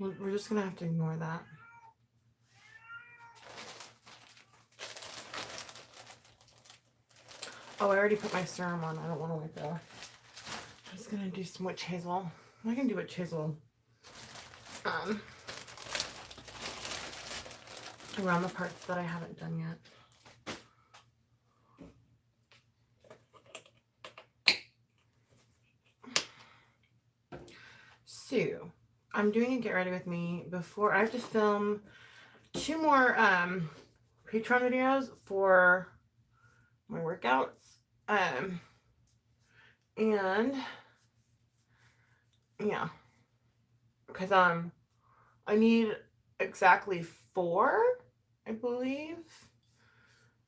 We're just gonna have to ignore that. Oh, I already put my serum on. I don't want to wipe it off. I'm just gonna do some witch hazel. I can do witch hazel around the parts that I haven't done yet. So, I'm doing a get ready with me before I have to film 2 more Patreon videos for my workouts. And yeah, because I need exactly 4, I believe.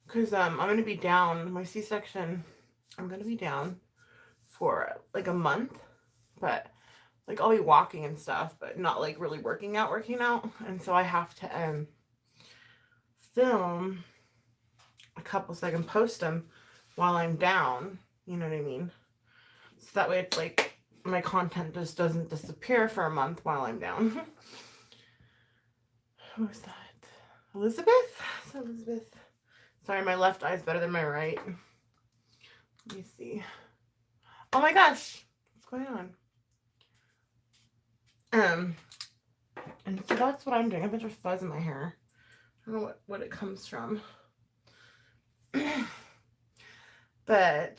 Because I'm gonna be down my C-section. I'm gonna be down for like a month, but like I'll be walking and stuff, but not like really working out, and so I have to film a couple so I can post them while I'm down. You know what I mean? So that way it's like my content just doesn't disappear for a month while I'm down. Who is that? Elizabeth? Is that Elizabeth? Sorry, my left eye is better than my right. Let me see. Oh my gosh, what's going on? And so that's what I'm doing. I have a bunch of fuzz in my hair. I don't know what it comes from. But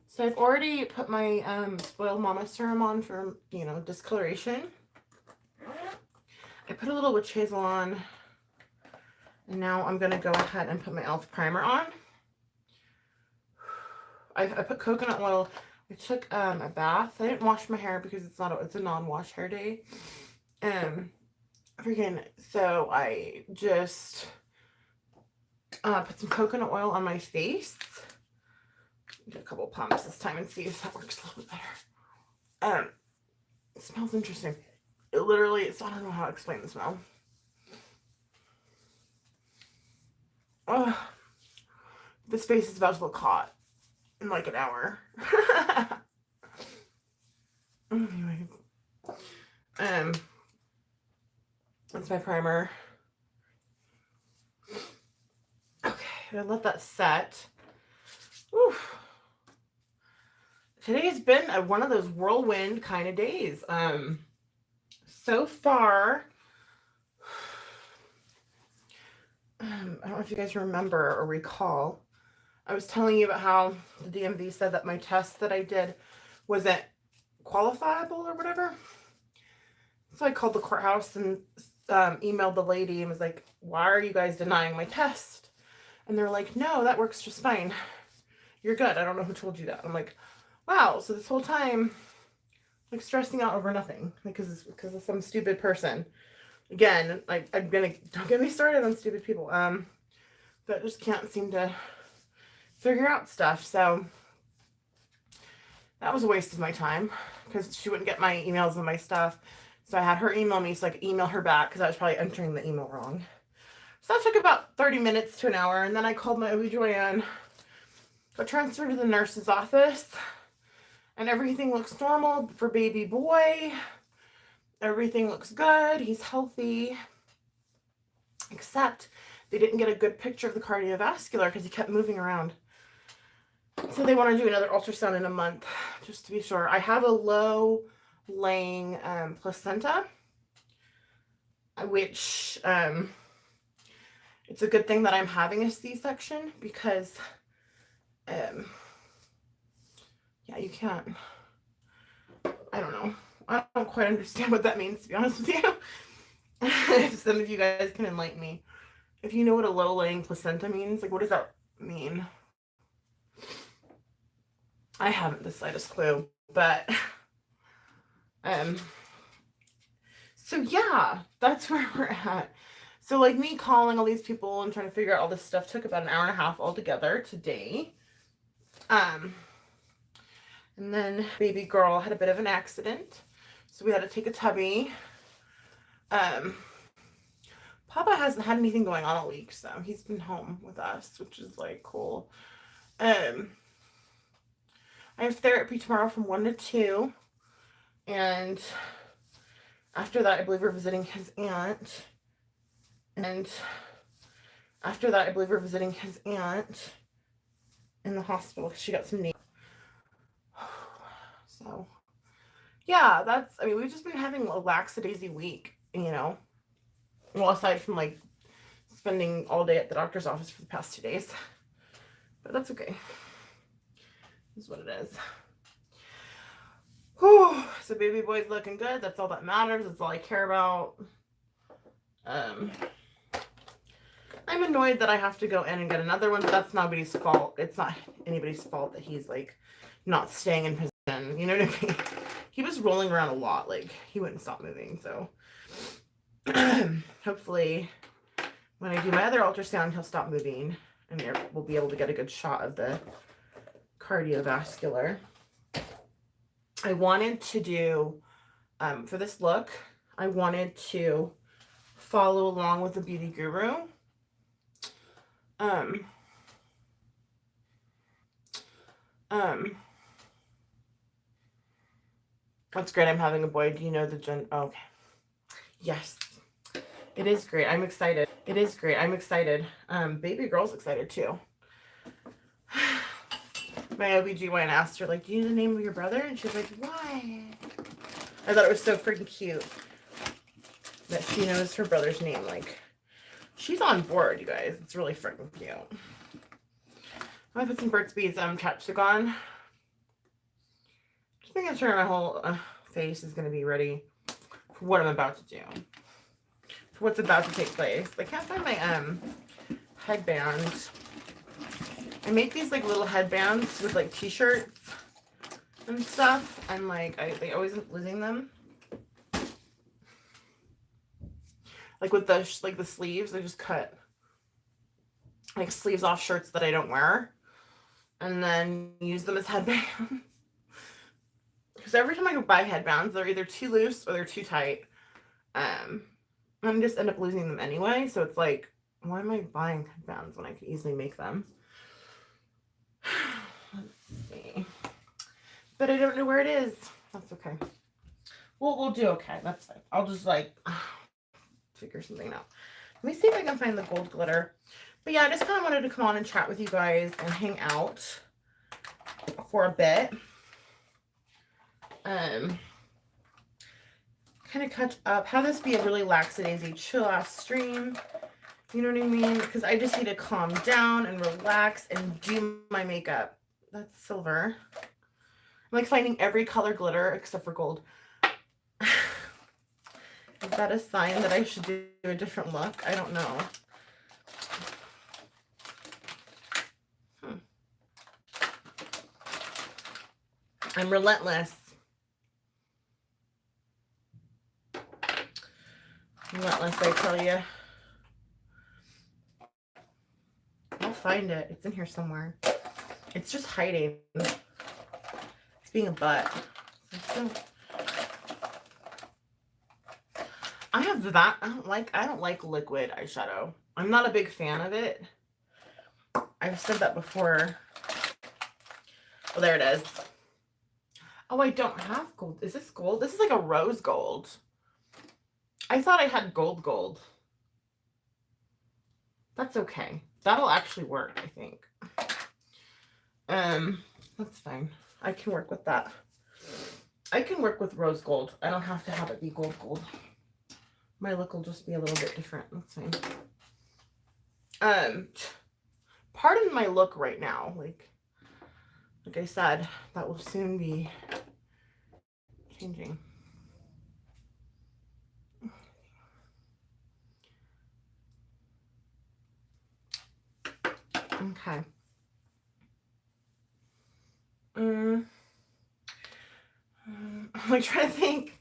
so I've already put my Spoiled Mama serum on for, you know, discoloration. I put a little witch hazel on. And now I'm gonna go ahead and put my e.l.f. primer on. I put coconut oil. I took a bath. I didn't wash my hair because it's a non-wash hair day. So I just put some coconut oil on my face. Get a couple pumps this time and see if that works a little bit better. It smells interesting. I don't know how to explain the smell. Oh, this face is about to look hot in like an hour. Anyways, that's my primer. Okay, I'm gonna let that set. Oof. Today has been one of those whirlwind kind of days. So far, I don't know if you guys remember or recall, I was telling you about how the DMV said that my test that I did wasn't qualifiable or whatever. So I called the courthouse and emailed the lady and was like, why are you guys denying my test? And they're like, no, that works just fine. You're good. I don't know who told you that. I'm like, wow. So this whole time, like stressing out over nothing because of some stupid person. Again, like don't get me started on stupid people. That just can't seem to figure out stuff. So that was a waste of my time because she wouldn't get my emails and my stuff. So I had her email me so I could email her back because I was probably entering the email wrong. So that took about 30 minutes to an hour. And then I called my OBGYN, got transferred to the nurse's office, and everything looks normal for baby boy. Everything looks good. He's healthy. Except they didn't get a good picture of the cardiovascular because he kept moving around. So they want to do another ultrasound in a month, just to be sure. I have a low laying placenta, which it's a good thing that I'm having a C-section because yeah, you can't, I don't know. I don't quite understand what that means, to be honest with you. If some of you guys can enlighten me. If you know what a low-laying placenta means, like what does that mean? I haven't the slightest clue, but so yeah, that's where we're at. So like me calling all these people and trying to figure out all this stuff took about an hour and a half altogether today. And then baby girl had a bit of an accident, so we had to take a tubby. Papa hasn't had anything going on all week, so he's been home with us, which is like cool. I have therapy tomorrow from 1 to 2, and After that, I believe we're visiting his aunt. And after that, I believe we're visiting his aunt in the hospital because she got some knee. So, yeah, that's, I mean, we've just been having a lackadaisy week, you know. Well, aside from like spending all day at the doctor's office for the past 2 days. But that's okay. This is what it is. Whew. So baby boy's looking good. That's all that matters. That's all I care about. I'm annoyed that I have to go in and get another one, but that's nobody's fault. It's not anybody's fault that he's like not staying in position. You know what I mean? He was rolling around a lot. Like he wouldn't stop moving. So hopefully when I do my other ultrasound, he'll stop moving and we'll be able to get a good shot of the cardiovascular. I wanted to do, for this look, I wanted to follow along with the Beauty Guru. That's great. I'm having a boy. Do you know the oh, okay. Yes. It is great. I'm excited. It is great. I'm excited. Baby girl's excited too. My OBGYN asked her, like, do you know the name of your brother? And she's like, why? I thought it was so freaking cute that she knows her brother's name. Like, she's on board, you guys. It's really freaking cute. I'm gonna put some Burt's Bees chapstick on. Just making sure my whole face is gonna be ready for what I'm about to do. For what's about to take place. I can't find my headband. I make these like little headbands with like t-shirts and stuff, and like they always end up losing them. Like with the the sleeves, I just cut like sleeves off shirts that I don't wear, and then use them as headbands. Because every time I go buy headbands, they're either too loose or they're too tight. And I just end up losing them anyway. So it's like, why am I buying headbands when I could easily make them? Let's see. But I don't know where it is. That's okay. We'll do okay. That's fine. I'll just like figure something out. Let me see if I can find the gold glitter. But yeah, I just kind of wanted to come on and chat with you guys and hang out for a bit. Kind of catch up. Have this be a really lackadaisy, chill ass stream. You know what I mean? Because I just need to calm down and relax and do my makeup. That's silver. I'm like finding every color glitter except for gold. Is that a sign that I should do a different look? I don't know. I'm relentless. Relentless, I tell you. I'll find it. It's in here somewhere. It's just hiding. It's being a butt. I have that. I don't like liquid eyeshadow. I'm not a big fan of it. I've said that before. Oh, there it is. Oh, I don't have gold. Is this gold? This is like a rose gold. I thought I had gold. That's okay. That'll actually work, I think. That's fine. I can work with that. I can work with rose gold. I don't have to have it be gold. My look will just be a little bit different. That's fine. Pardon my look right now. Like I said, that will soon be changing. Okay. I'm like trying to think.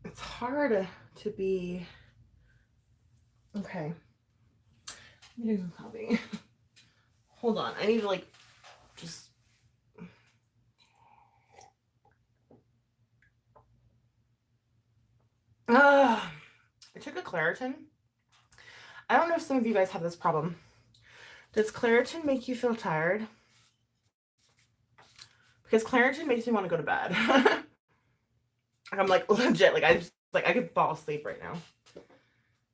It's hard to be okay. Let me do some copying. Hold on. I need to like just I took a Claritin. I don't know if some of you guys have this problem. Does Claritin make you feel tired? Because Claritin makes me want to go to bed. I'm like legit, like I just like I could fall asleep right now.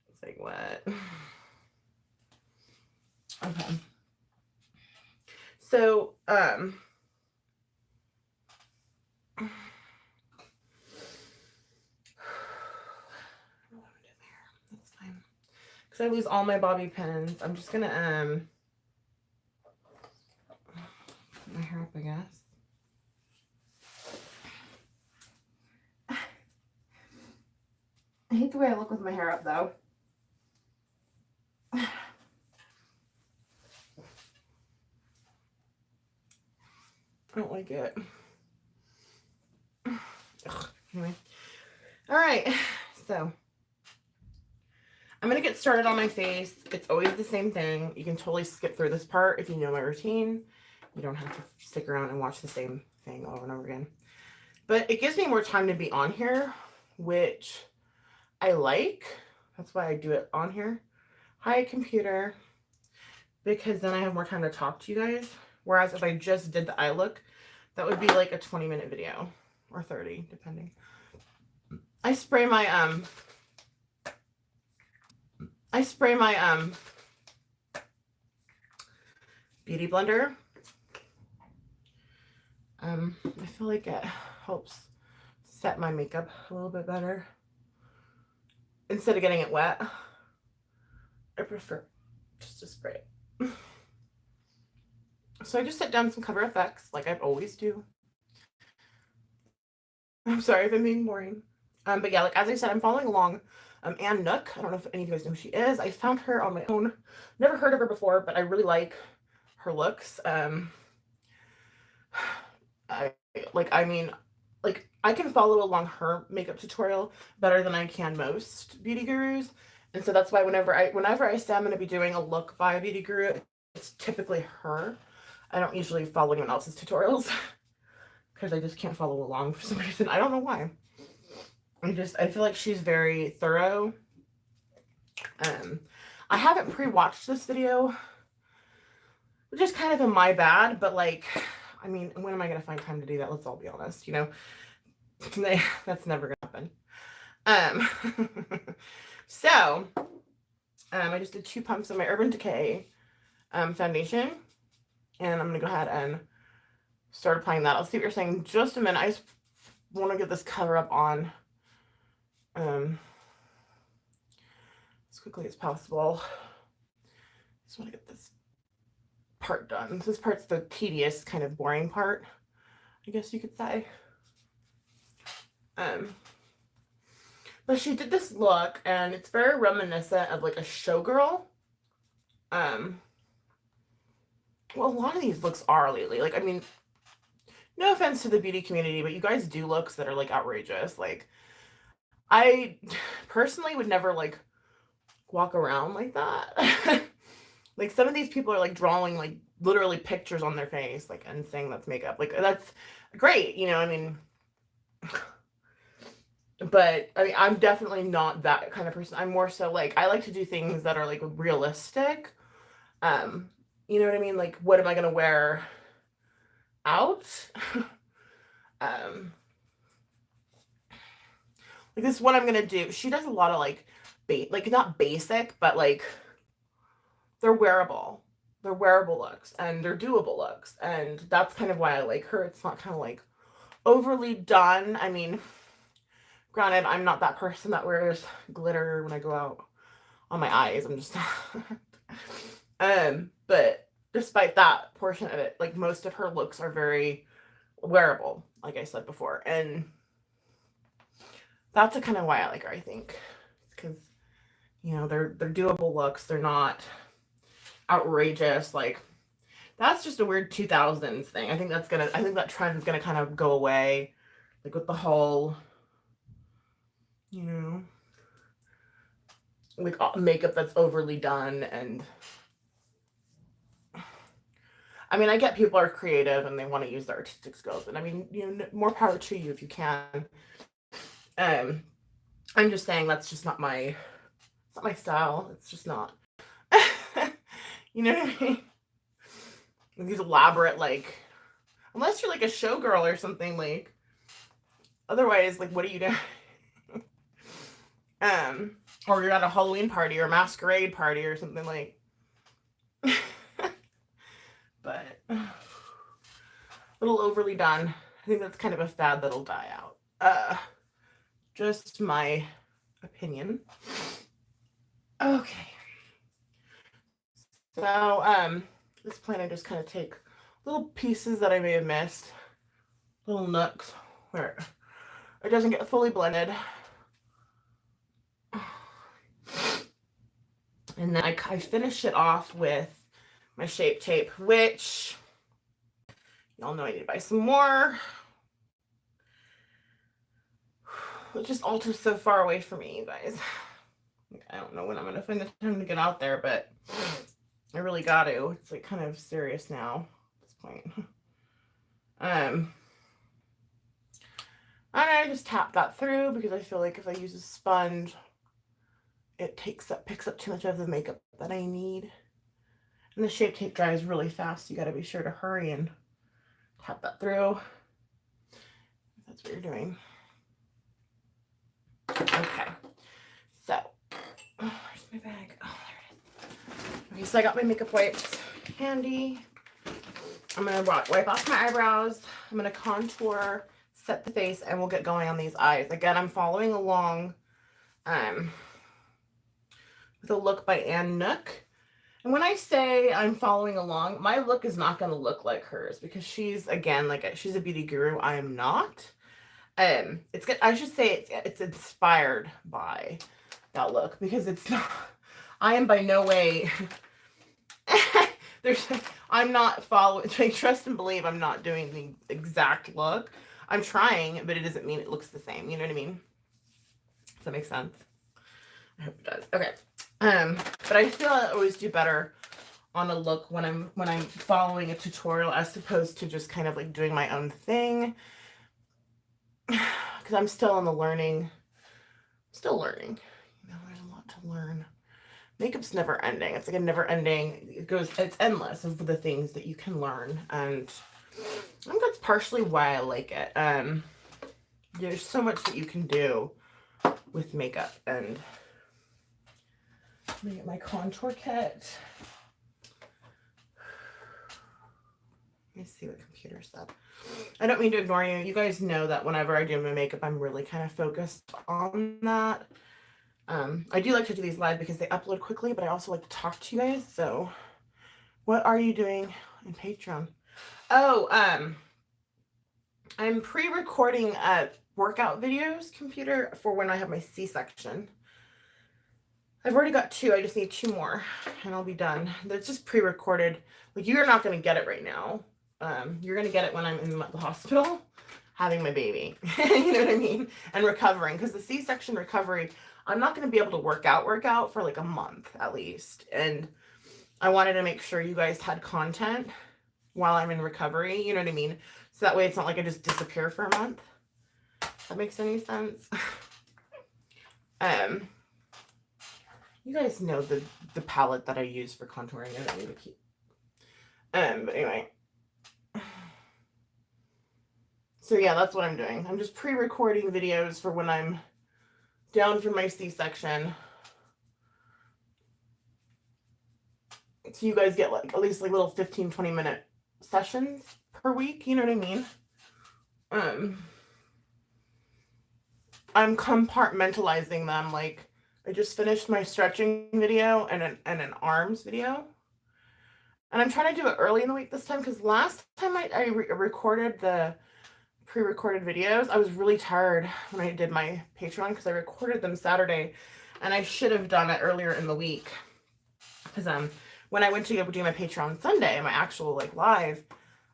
It's like what? Okay. So, I don't know what I'm doing there. That's fine. Because I lose all my bobby pins. I'm just gonna put my hair up, I guess. I hate the way I look with my hair up though. I don't like it. Ugh. Anyway. Alright, so I'm gonna get started on my face. It's always the same thing. You can totally skip through this part if you know my routine. You don't have to stick around and watch the same thing over and over again. But it gives me more time to be on here, which I like. That's why I do it on here. Hi, computer. Because then I have more time to talk to you guys. Whereas if I just did the eye look, that would be like a 20-minute video. Or 30, depending. I spray my beauty blender. I feel like it helps set my makeup a little bit better. Instead of getting it wet, I prefer just to spray it. So I just set down some Cover FX like I always do. I'm sorry if I'm being boring. But yeah, like as I said, I'm following along Ann Nook. I don't know if any of you guys know who she is. I found her on my own. Never heard of her before, but I really like her looks. I can follow along her makeup tutorial better than I can most beauty gurus. And so that's why whenever I say I'm going to be doing a look by a beauty guru, it's typically her. I don't usually follow anyone else's tutorials because I just can't follow along for some reason. I don't know why. I feel like she's very thorough. I haven't pre-watched this video, which is kind of in my bad, but like, I mean, when am I going to find time to do that? Let's all be honest, you know, that's never going to happen. So, I just did 2 pumps of my Urban Decay foundation, and I'm going to go ahead and start applying that. I'll see what you're saying in just a minute. I just want to get this cover up on as quickly as possible. Just want to get this part done. This part's the tedious, kind of boring part, I guess you could say. But she did this look, and it's very reminiscent of like a Showgirl. Well, a lot of these looks are lately. Like, I mean, no offense to the beauty community, but you guys do looks that are like outrageous. Like, I personally would never like walk around like that. Like, some of these people are like drawing like literally pictures on their face, like, and saying that's makeup. Like, that's great, you know, I mean, but I mean, I'm definitely not that kind of person. I'm more so like, I like to do things that are like realistic. You know what I mean? Like, what am I gonna wear out? Like, this is what I'm gonna do. She does a lot of like not basic, but like they're wearable. They're wearable looks, and they're doable looks, and that's kind of why I like her. It's not kind of like overly done. I mean, granted, I'm not that person that wears glitter when I go out on my eyes. I'm just but despite that portion of it, like, most of her looks are very wearable, like I said before, and that's kind of why I like her, I think, because, you know, they're doable looks. They're not outrageous. Like, that's just a weird 2000s thing. I think that trend is gonna kind of go away, like with the whole, you know, like makeup that's overly done. And I mean, I get people are creative and they want to use their artistic skills, and I mean, you know, more power to you if you can. I'm just saying that's just not my style. It's just not. You know what I mean? These elaborate, like, unless you're like a showgirl or something, like, Otherwise, like, what are you doing? Or you're at a Halloween party or masquerade party or something like. But a little overly done. I think that's kind of a fad that'll die out. Just my opinion. Okay. So, this plan I just kind of take little pieces that I may have missed, little nooks where it doesn't get fully blended. And then I finish it off with my Shape Tape, which y'all know I need to buy some more. It's just all too so far away from me, you guys. I don't know when I'm gonna find the time to get out there, but I really got to. It's like kind of serious now at this point. And I just tap that through because I feel like if I use a sponge, it picks up too much of the makeup that I need. And the Shape Tape dries really fast. You got to be sure to hurry and tap that through. That's what you're doing. Okay. So, where's my bag? Oh, there it is. Okay, so I got my makeup wipes handy. I'm going to wipe off my eyebrows. I'm going to contour, set the face, and we'll get going on these eyes. Again, I'm following along with a look by Ann Nook. And when I say I'm following along, my look is not going to look like hers because she's, again, like she's a beauty guru. I am not. It's good. I should say it's inspired by that look because it's not. I am by no way. I'm not following. Trust and believe I'm not doing the exact look. I'm trying, but it doesn't mean it looks the same. You know what I mean? Does that make sense? I hope it does. Okay. But I feel I always do better on a look when I'm following a tutorial as opposed to just kind of like doing my own thing. Because I'm still in the learning. Still learning. You know, there's a lot to learn. Makeup's never ending. It's like a never ending. It's endless of the things that you can learn. And I think that's partially why I like it. There's so much that you can do with makeup. And let me get my contour kit. Let me see what computer said. I don't mean to ignore you. You guys know that whenever I do my makeup, I'm really kind of focused on that. I do like to do these live because they upload quickly, but I also like to talk to you guys. So what are you doing in Patreon? Oh, I'm pre-recording workout videos, computer, for when I have my C-section. I've already got 2. I just need 2 more and I'll be done. That's just pre-recorded. Like, you're not going to get it right now. You're going to get it when I'm in the hospital having my baby. You know what I mean? And recovering. Because the C-section recovery, I'm not going to be able to work out for like a month at least. And I wanted to make sure you guys had content while I'm in recovery. You know what I mean? So that way it's not like I just disappear for a month. If that makes any sense. You guys know the palette that I use for contouring. I don't need to keep. But anyway. So yeah, that's what I'm doing. I'm just pre-recording videos for when I'm down from my C-section. So you guys get like at least like little 15-20 minute sessions per week. You know what I mean? I'm compartmentalizing them. Like, I just finished my stretching video and an arms video. And I'm trying to do it early in the week this time because last time I recorded the pre-recorded videos, I was really tired when I did my Patreon because I recorded them Saturday and I should have done it earlier in the week. Because when I went to go do my Patreon Sunday, my actual like live,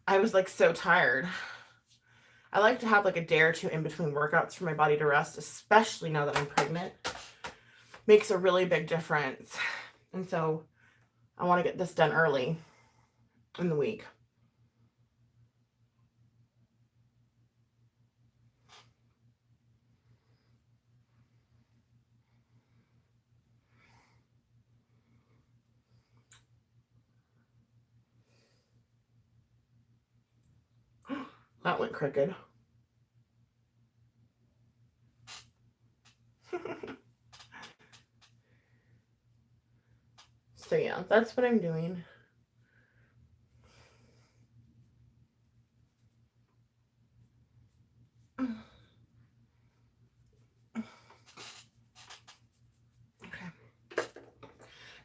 I was like so tired. I like to have like a day or 2 in between workouts for my body to rest, especially now that I'm pregnant. Makes a really big difference. And so I want to get this done early in the week. That went crooked. So yeah, that's what I'm doing. Okay.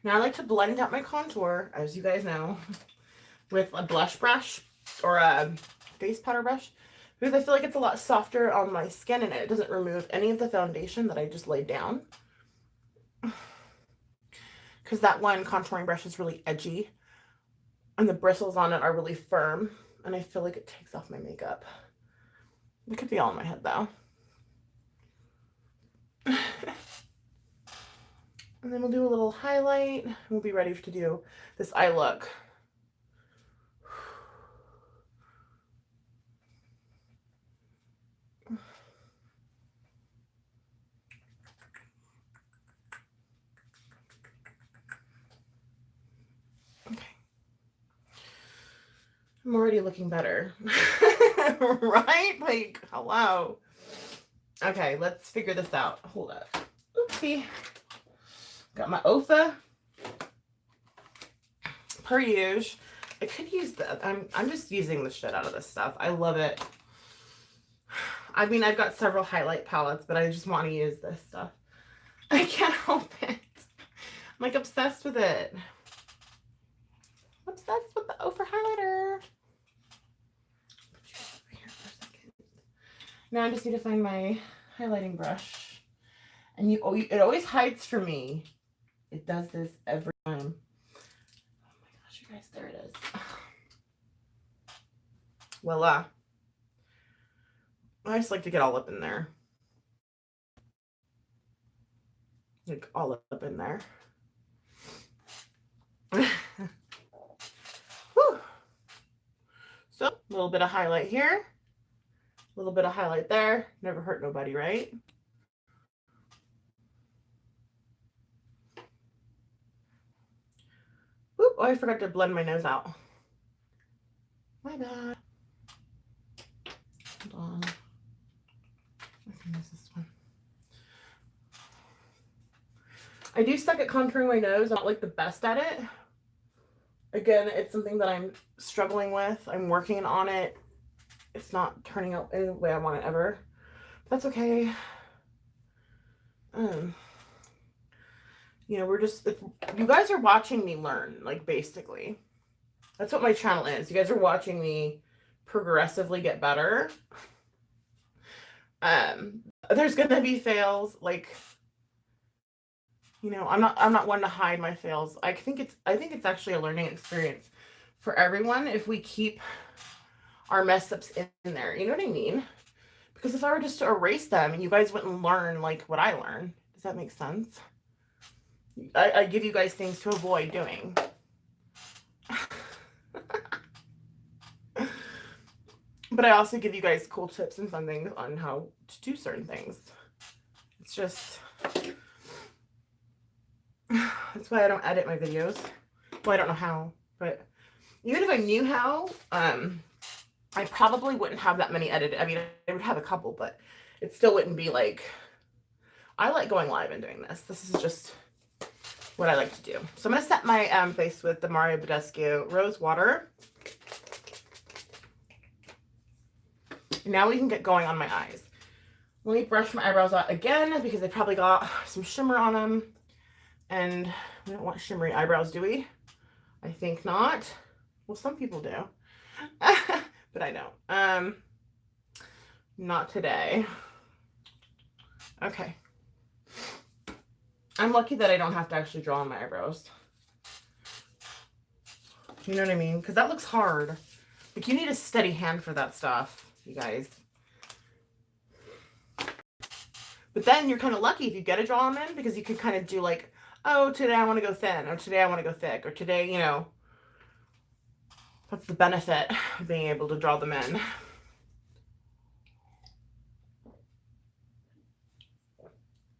Now I like to blend out my contour, as you guys know, with a blush brush or a face powder brush, because I feel like it's a lot softer on my skin and it doesn't remove any of the foundation that I just laid down. Because that one contouring brush is really edgy and the bristles on it are really firm, and I feel like it takes off my makeup. It could be all in my head though. And then we'll do a little highlight. We'll be ready to do this eye look. Okay. I'm already looking better. Right? Like, hello. Okay, let's figure this out. Hold up. Oopsie. Got my OFA. Per usual. I could use that. I'm just using the shit out of this stuff. I love it. I mean, I've got several highlight palettes, but I just want to use this stuff. I can't help it. I'm like obsessed with it. Obsessed with the OFA highlighter. Put you over here for a second. Now I just need to find my highlighting brush. And it always hides for me. It does this every time. Oh my gosh, you guys, there it is. Voila. I just like to get all up in there. Like all up in there. So, a little bit of highlight here. A little bit of highlight there. Never hurt nobody, right? Oop, oh, I forgot to blend my nose out. My bad. Hold on. I think this is one. I do suck at contouring my nose. I'm not like the best at it. Again, it's something that I'm struggling with. I'm working on it. It's not turning out any way I want it ever. That's okay. You know, you guys are watching me learn, like, basically. That's what my channel is. You guys are watching me progressively get better. There's gonna be fails, like, you know, I'm not one to hide my fails. I think it's actually a learning experience for everyone if we keep our mess ups in there. You know what I mean? Because if I were just to erase them, you guys wouldn't learn like what I learned. Does that make sense? I give you guys things to avoid doing. But I also give you guys cool tips and fun things on how to do certain things. It's just, that's why I don't edit my videos. Well, I don't know how, but even if I knew how, I probably wouldn't have that many edited. I mean, I would have a couple, but it still wouldn't be like, I like going live and doing this. This is just what I like to do. So I'm going to set my face with the Mario Badescu Rose Water. And now we can get going on my eyes. Let me brush my eyebrows out again because they probably got some shimmer on them. And we don't want shimmery eyebrows, do we? I think not. Well, some people do. But I don't. Not today. Okay. I'm lucky that I don't have to actually draw on my eyebrows. You know what I mean? Because that looks hard. Like, you need a steady hand for that stuff, you guys. But then you're kind of lucky if you get to draw them in, because you could kind of do like, oh, today I want to go thin, or today I want to go thick, or today, you know. That's the benefit of being able to draw them in.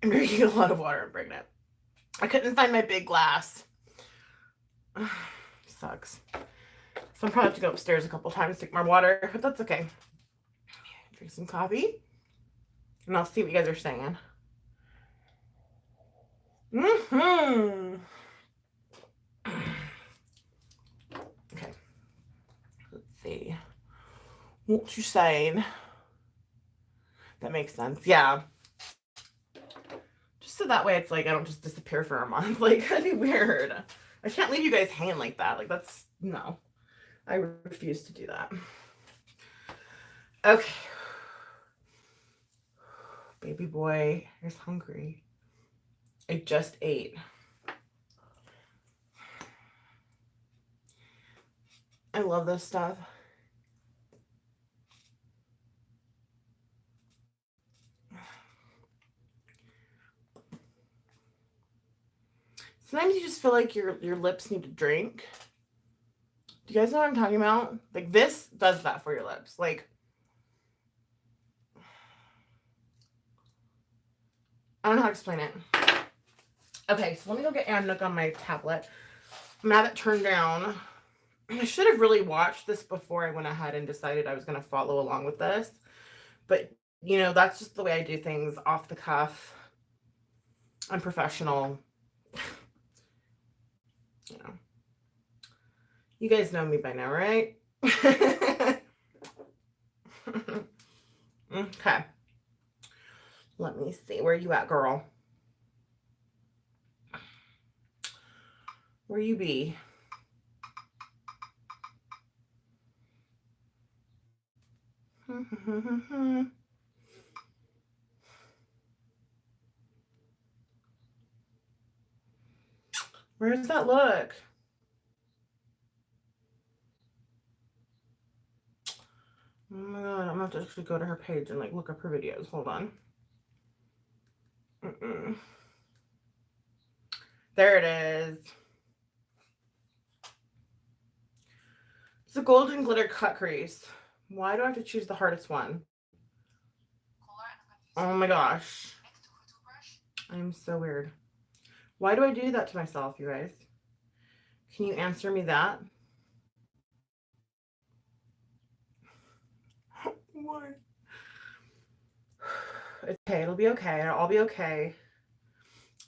I'm drinking a lot of water. I'm pregnant. I couldn't find my big glass. Sucks. So I'm probably have to go upstairs a couple times to get more water, but that's okay. Drink some coffee, and I'll see what you guys are saying. What you saying? That makes sense. Yeah. Just so that way it's like I don't just disappear for a month. Like, that'd be weird. I can't leave you guys hanging like that. Like, that's, no. I refuse to do that. Okay. Baby boy is hungry. I just ate. I love this stuff. Sometimes you just feel like your lips need to drink. Do you guys know what I'm talking about? Like, this does that for your lips. Like, I don't know how to explain it. Okay, so let me go get Ann Nook on my tablet. I'm gonna have it turned down. I should have really watched this before I went ahead and decided I was going to follow along with this. But, you know, that's just the way I do things, off the cuff, unprofessional. You know. You guys know me by now, right? Okay. Let me see. Where you at, girl? Where you be? Where's that look? Oh my god, I'm gonna have to actually go to her page and like look up her videos. Hold on. There it is. It's a golden glitter cut crease. Why do I have to choose the hardest one? Oh my gosh. I'm so weird. Why do I do that to myself, you guys? Can you answer me that? Why? It's okay. It'll be okay. I'll be okay.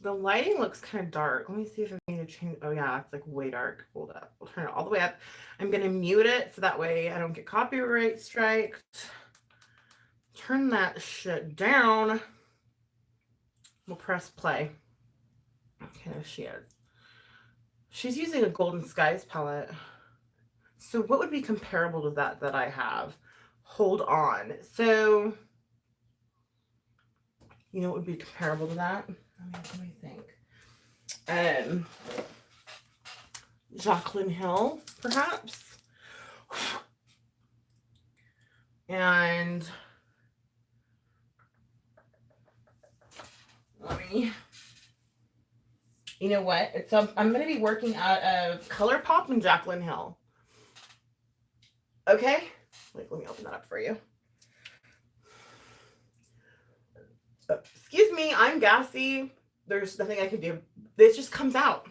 The lighting looks kind of dark. Let me see if I need to change. Oh, yeah. It's like way dark. Hold up. We'll turn it all the way up. I'm going to mute it so that way I don't get copyright striked. Turn that shit down. We'll press play. Okay, there she is. She's using a Golden Skies palette. So what would be comparable to that I have? Hold on. So, you know what would be comparable to that? Let me think. Jaclyn Hill, perhaps? And let me, you know what? I'm going to be working out of ColourPop and Jaclyn Hill. Okay? Like, let me open that up for you. Excuse me, I'm gassy. There's nothing I can do. This just comes out.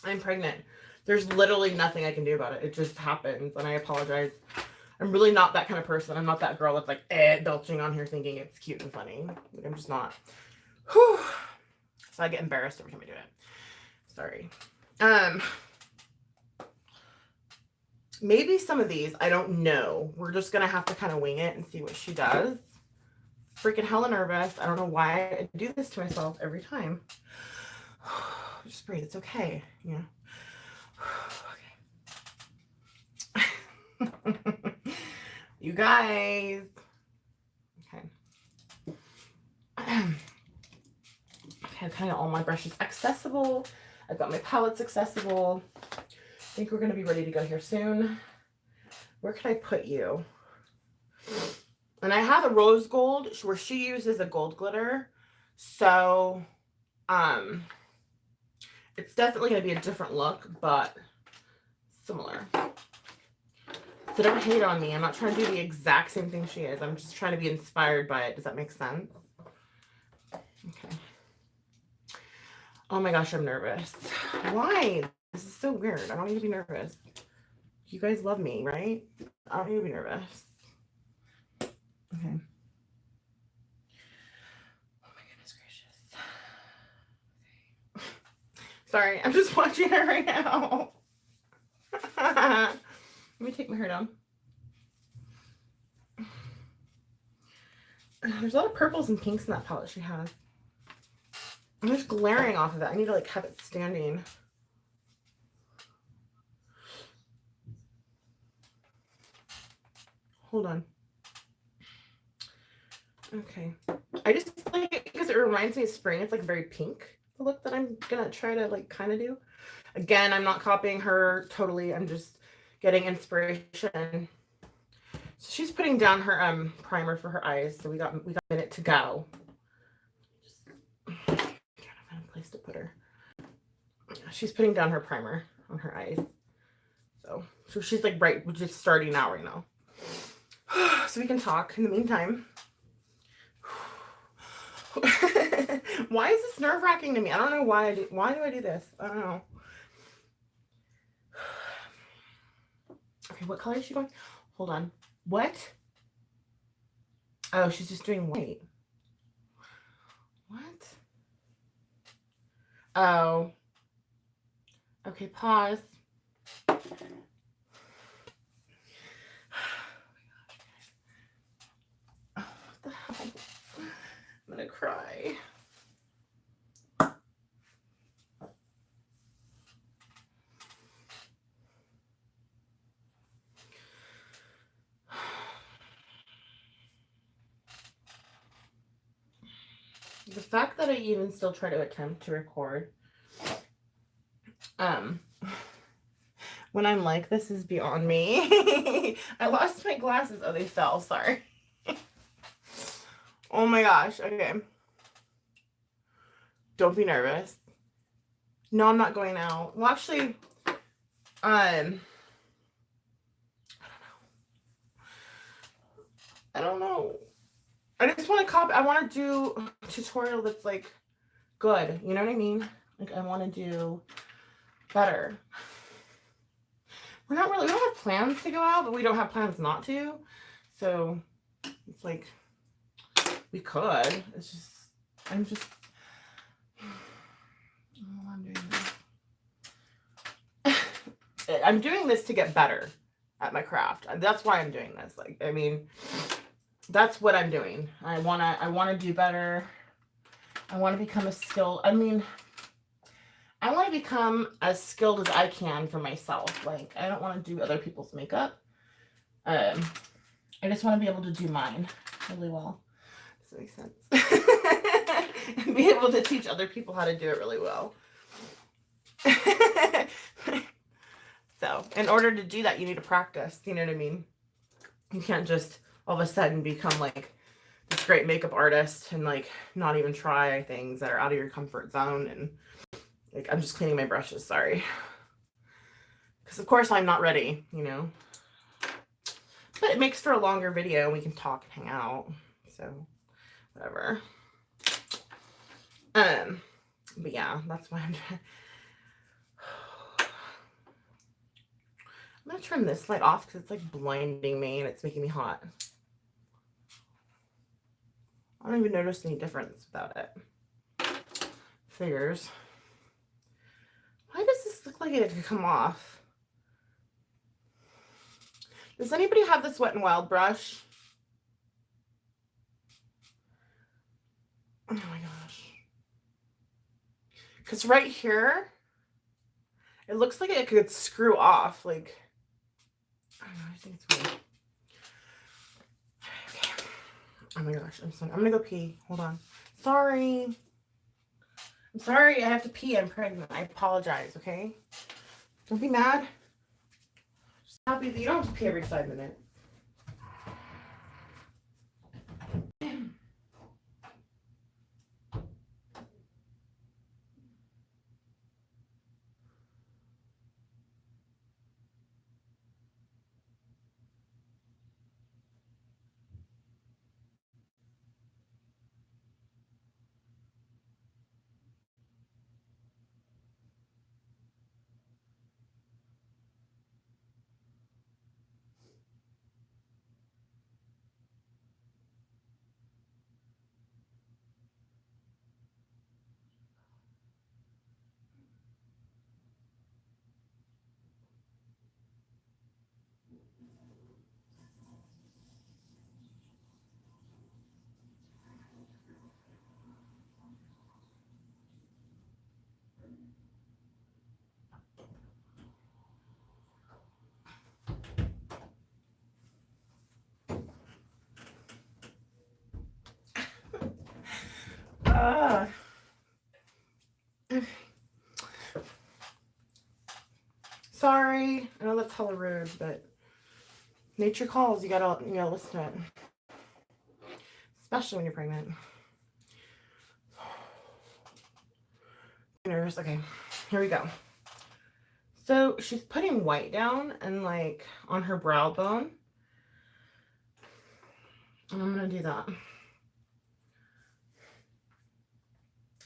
I'm pregnant. There's literally nothing I can do about it. It just happens, and I apologize. I'm really not that kind of person. I'm not that girl that's like belching on here thinking it's cute and funny. Like, I'm just not. Whew. So I get embarrassed every time I do it. Sorry. Maybe some of these, I don't know. We're just gonna have to kind of wing it and see what she does. Freaking hella nervous. I don't know why I do this to myself every time. Just breathe. It's okay. Yeah. Okay. You guys. Okay. Okay, I've kind of all my brushes accessible. I've got my palettes accessible. I think we're going to be ready to go here soon. Where could I put you? And I have a rose gold where she uses a gold glitter. So, it's definitely going to be a different look, but similar. So don't hate on me. I'm not trying to do the exact same thing she is. I'm just trying to be inspired by it. Does that make sense? Okay. Oh my gosh, I'm nervous. Why? This is so weird. I don't need to be nervous. You guys love me, right? I don't need to be nervous. Okay. Oh my goodness gracious. Sorry, I'm just watching it right now. Let me take my hair down. There's a lot of purples and pinks in that palette she has. I'm just glaring off of it. I need to like have it standing. Hold on. Okay. I just like it because it reminds me of spring. It's like very pink, the look that I'm gonna try to like kind of do. Again, I'm not copying her totally. I'm just getting inspiration. So she's putting down her primer for her eyes. So we got a minute to go. Just trying to find a place to put her. She's putting down her primer on her eyes. So she's like right, we're just starting out right now. So we can talk in the meantime. Why is this nerve-wracking to me? I don't know why do I do this? I don't know. Okay, what color is she going? Hold on. What? Oh, she's just doing white. What? Oh. Okay, pause. Oh, what the hell? I'm gonna cry. The fact that I even still try to attempt to record, when I'm like, this is beyond me. I lost my glasses. Oh, they fell. Sorry. Oh my gosh. Okay. Don't be nervous. No, I'm not going out. Well, actually, I don't know. I just want to copy. I want to do a tutorial that's like good. You know what I mean? Like I want to do better. We don't have plans to go out, but we don't have plans not to. So it's like we could. It's just I'm doing this. I'm doing this to get better at my craft. That's why I'm doing this. Like, I mean, that's what I'm doing. I wanna do better. I want to become I want to become as skilled as I can for myself. Like, I don't want to do other people's makeup. I just want to be able to do mine really well. Does that make sense? And be able to teach other people how to do it really well. So, in order to do that, you need to practice. You know what I mean? You can't just all of a sudden become like this great makeup artist and like not even try things that are out of your comfort zone. And like, I'm just cleaning my brushes, sorry. Because of course I'm not ready, you know. But it makes for a longer video and we can talk and hang out. So, whatever. But yeah, that's why I'm trying. I'm gonna turn this light off because it's like blinding me and it's making me hot. I don't even notice any difference without it. Figures. Why does this look like it could come off? Does anybody have this Wet n Wild brush? Oh my gosh. Because right here, it looks like it could screw off. Like, I don't know, I think it's weird. Okay. Oh my gosh, I'm sorry. I'm gonna go pee. Hold on. Sorry. I'm sorry I have to pee. I'm pregnant. I apologize, okay? Don't be mad. Just happy that you don't have to pee every 5 minutes. Sorry, I know that's hella rude, but nature calls. You gotta listen to it, especially when you're pregnant. Nervous. Okay, here we go. So she's putting white down and like on her brow bone, and I'm gonna do that.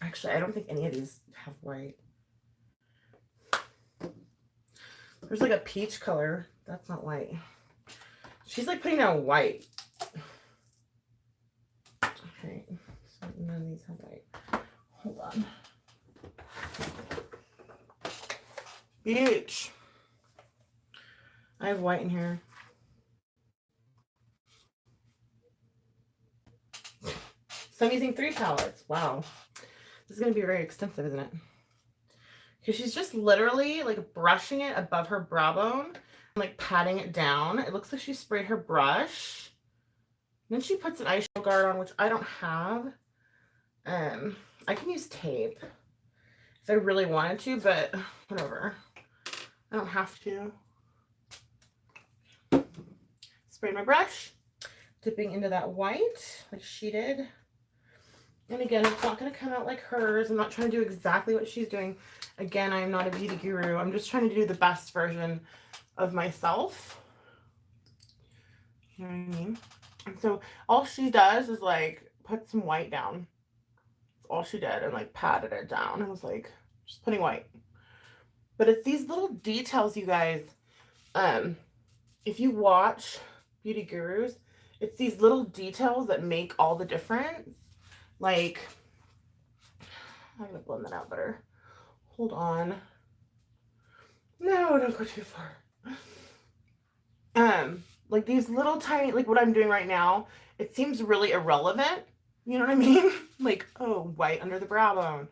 Actually, I don't think any of these have white. There's like a peach color. That's not white. She's like putting down white. Okay, so none of these have white. Hold on. Bitch. I have white in here. So I'm using 3 palettes. Wow. This is going to be very extensive, isn't it? Because she's just literally like brushing it above her brow bone and like patting it down. It looks like she sprayed her brush. And then she puts an eyeshadow guard on, which I don't have. I can use tape if I really wanted to, but whatever. I don't have to. Spray my brush, dipping into that white like she did. And again, it's not going to come out like hers. I'm not trying to do exactly what she's doing. Again, I'm not a beauty guru. I'm just trying to do the best version of myself. You know what I mean? And so all she does is like put some white down. That's all she did, and like patted it down. I was like, just putting white. But it's these little details, you guys. If you watch beauty gurus, it's these little details that make all the difference. Like, I'm gonna blend that out better. Hold on. No, don't go too far. Like these little tiny, like what I'm doing right now, it seems really irrelevant. You know what I mean? Like, oh, white under the brow bone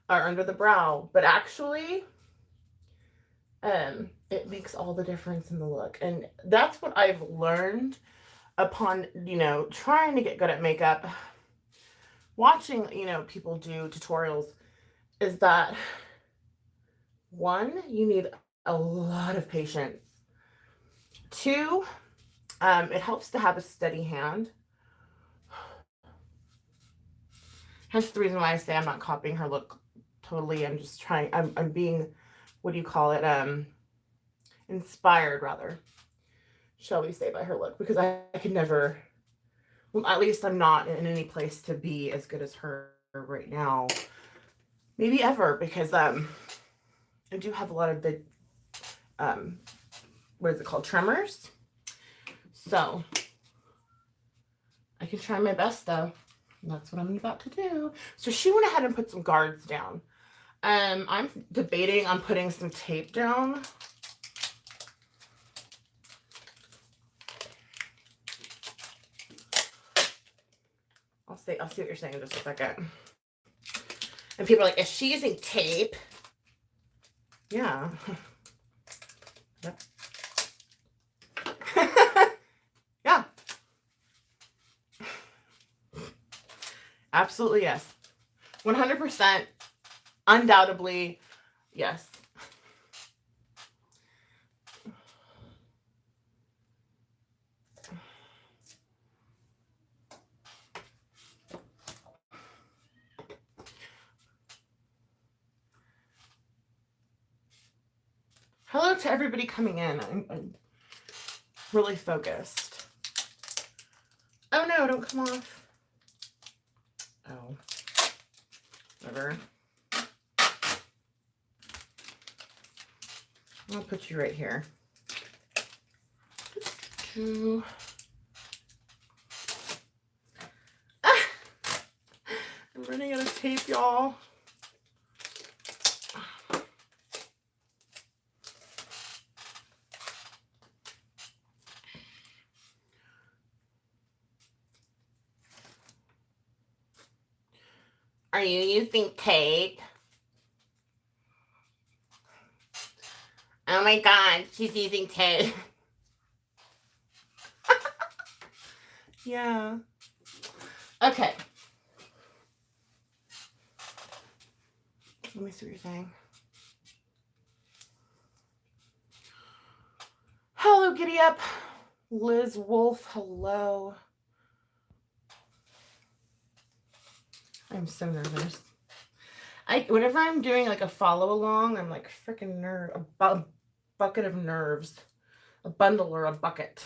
or under the brow, but actually, it makes all the difference in the look. And that's what I've learned upon, trying to get good at makeup, watching, people do tutorials, is that one, you need a lot of patience. Two, it helps to have a steady hand. Hence the reason why I say I'm not copying her look totally. I'm just trying, I'm being, what do you call it? Inspired, rather, shall we say, by her look, because I can never, well, at least I'm not in any place to be as good as her right now. Maybe ever, because I do have a lot of big, what is it called? Tremors. So I can try my best though. And that's what I'm about to do. So she went ahead and put some guards down. I'm debating on putting some tape down. I'll see what you're saying in just a second. And people are like, is she using tape? Yeah. Yep. Yeah. Absolutely, yes. 100%. Undoubtedly, yes. Hello to everybody coming in. I'm really focused. Oh no, don't come off. Oh. Whatever. I'll put you right here. Ah! I'm running out of tape, y'all. Are you using tape? Oh my God, she's using tape. Yeah. Okay. Let me see what you're saying. Hello, giddy up. Liz Wolf, hello. I'm so nervous. Whenever I'm doing like a follow along, I'm like freaking a bucket of nerves. A bundle or a bucket.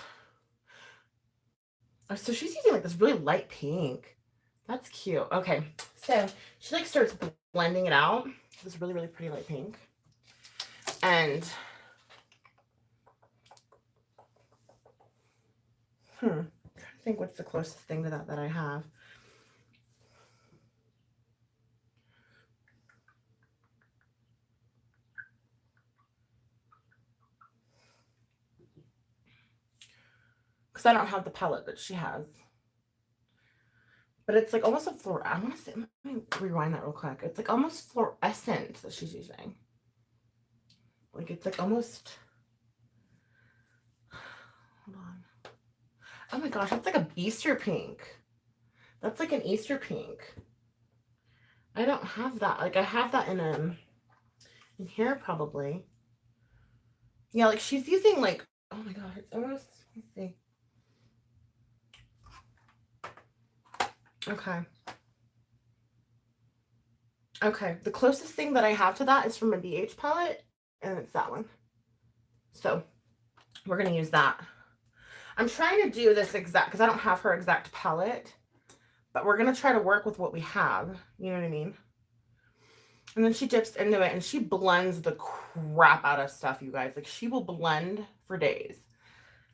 Oh, so she's using like this really light pink. That's cute. Okay, so she like starts blending it out. This really, really pretty light pink. And I'm trying to think what's the closest thing to that I have. Because I don't have the palette that she has. But it's like almost a I want to say, let me rewind that real quick. It's like almost fluorescent that she's using. Like it's like almost, hold on. Oh my gosh, that's like a Easter pink. That's like an Easter pink. I don't have that. Like I have that in here probably. Yeah, like she's using like, oh my god, it's almost, let's see. Okay. Okay, the closest thing that I have to that is from a BH palette, and it's that one. So we're gonna use that. I'm trying to do this exact, because I don't have her exact palette, but we're gonna try to work with what we have, you know what I mean? And then she dips into it and she blends the crap out of stuff, you guys. Like she will blend for days.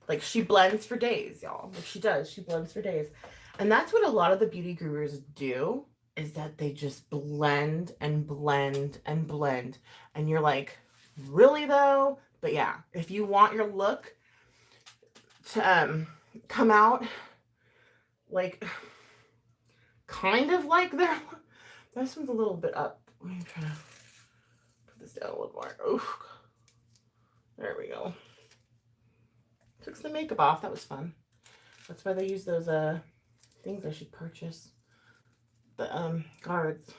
Like she blends for days, y'all. Like she does, she blends for days. And that's what a lot of the beauty gurus do, is that they just blend and blend and blend. And you're like, really though? But yeah, if you want your look to come out like kind of like this one's a little bit up. Let me try to put this down a little more. Oh, there we go. Took some makeup off. That was fun. That's why they use those things I should purchase. The guards.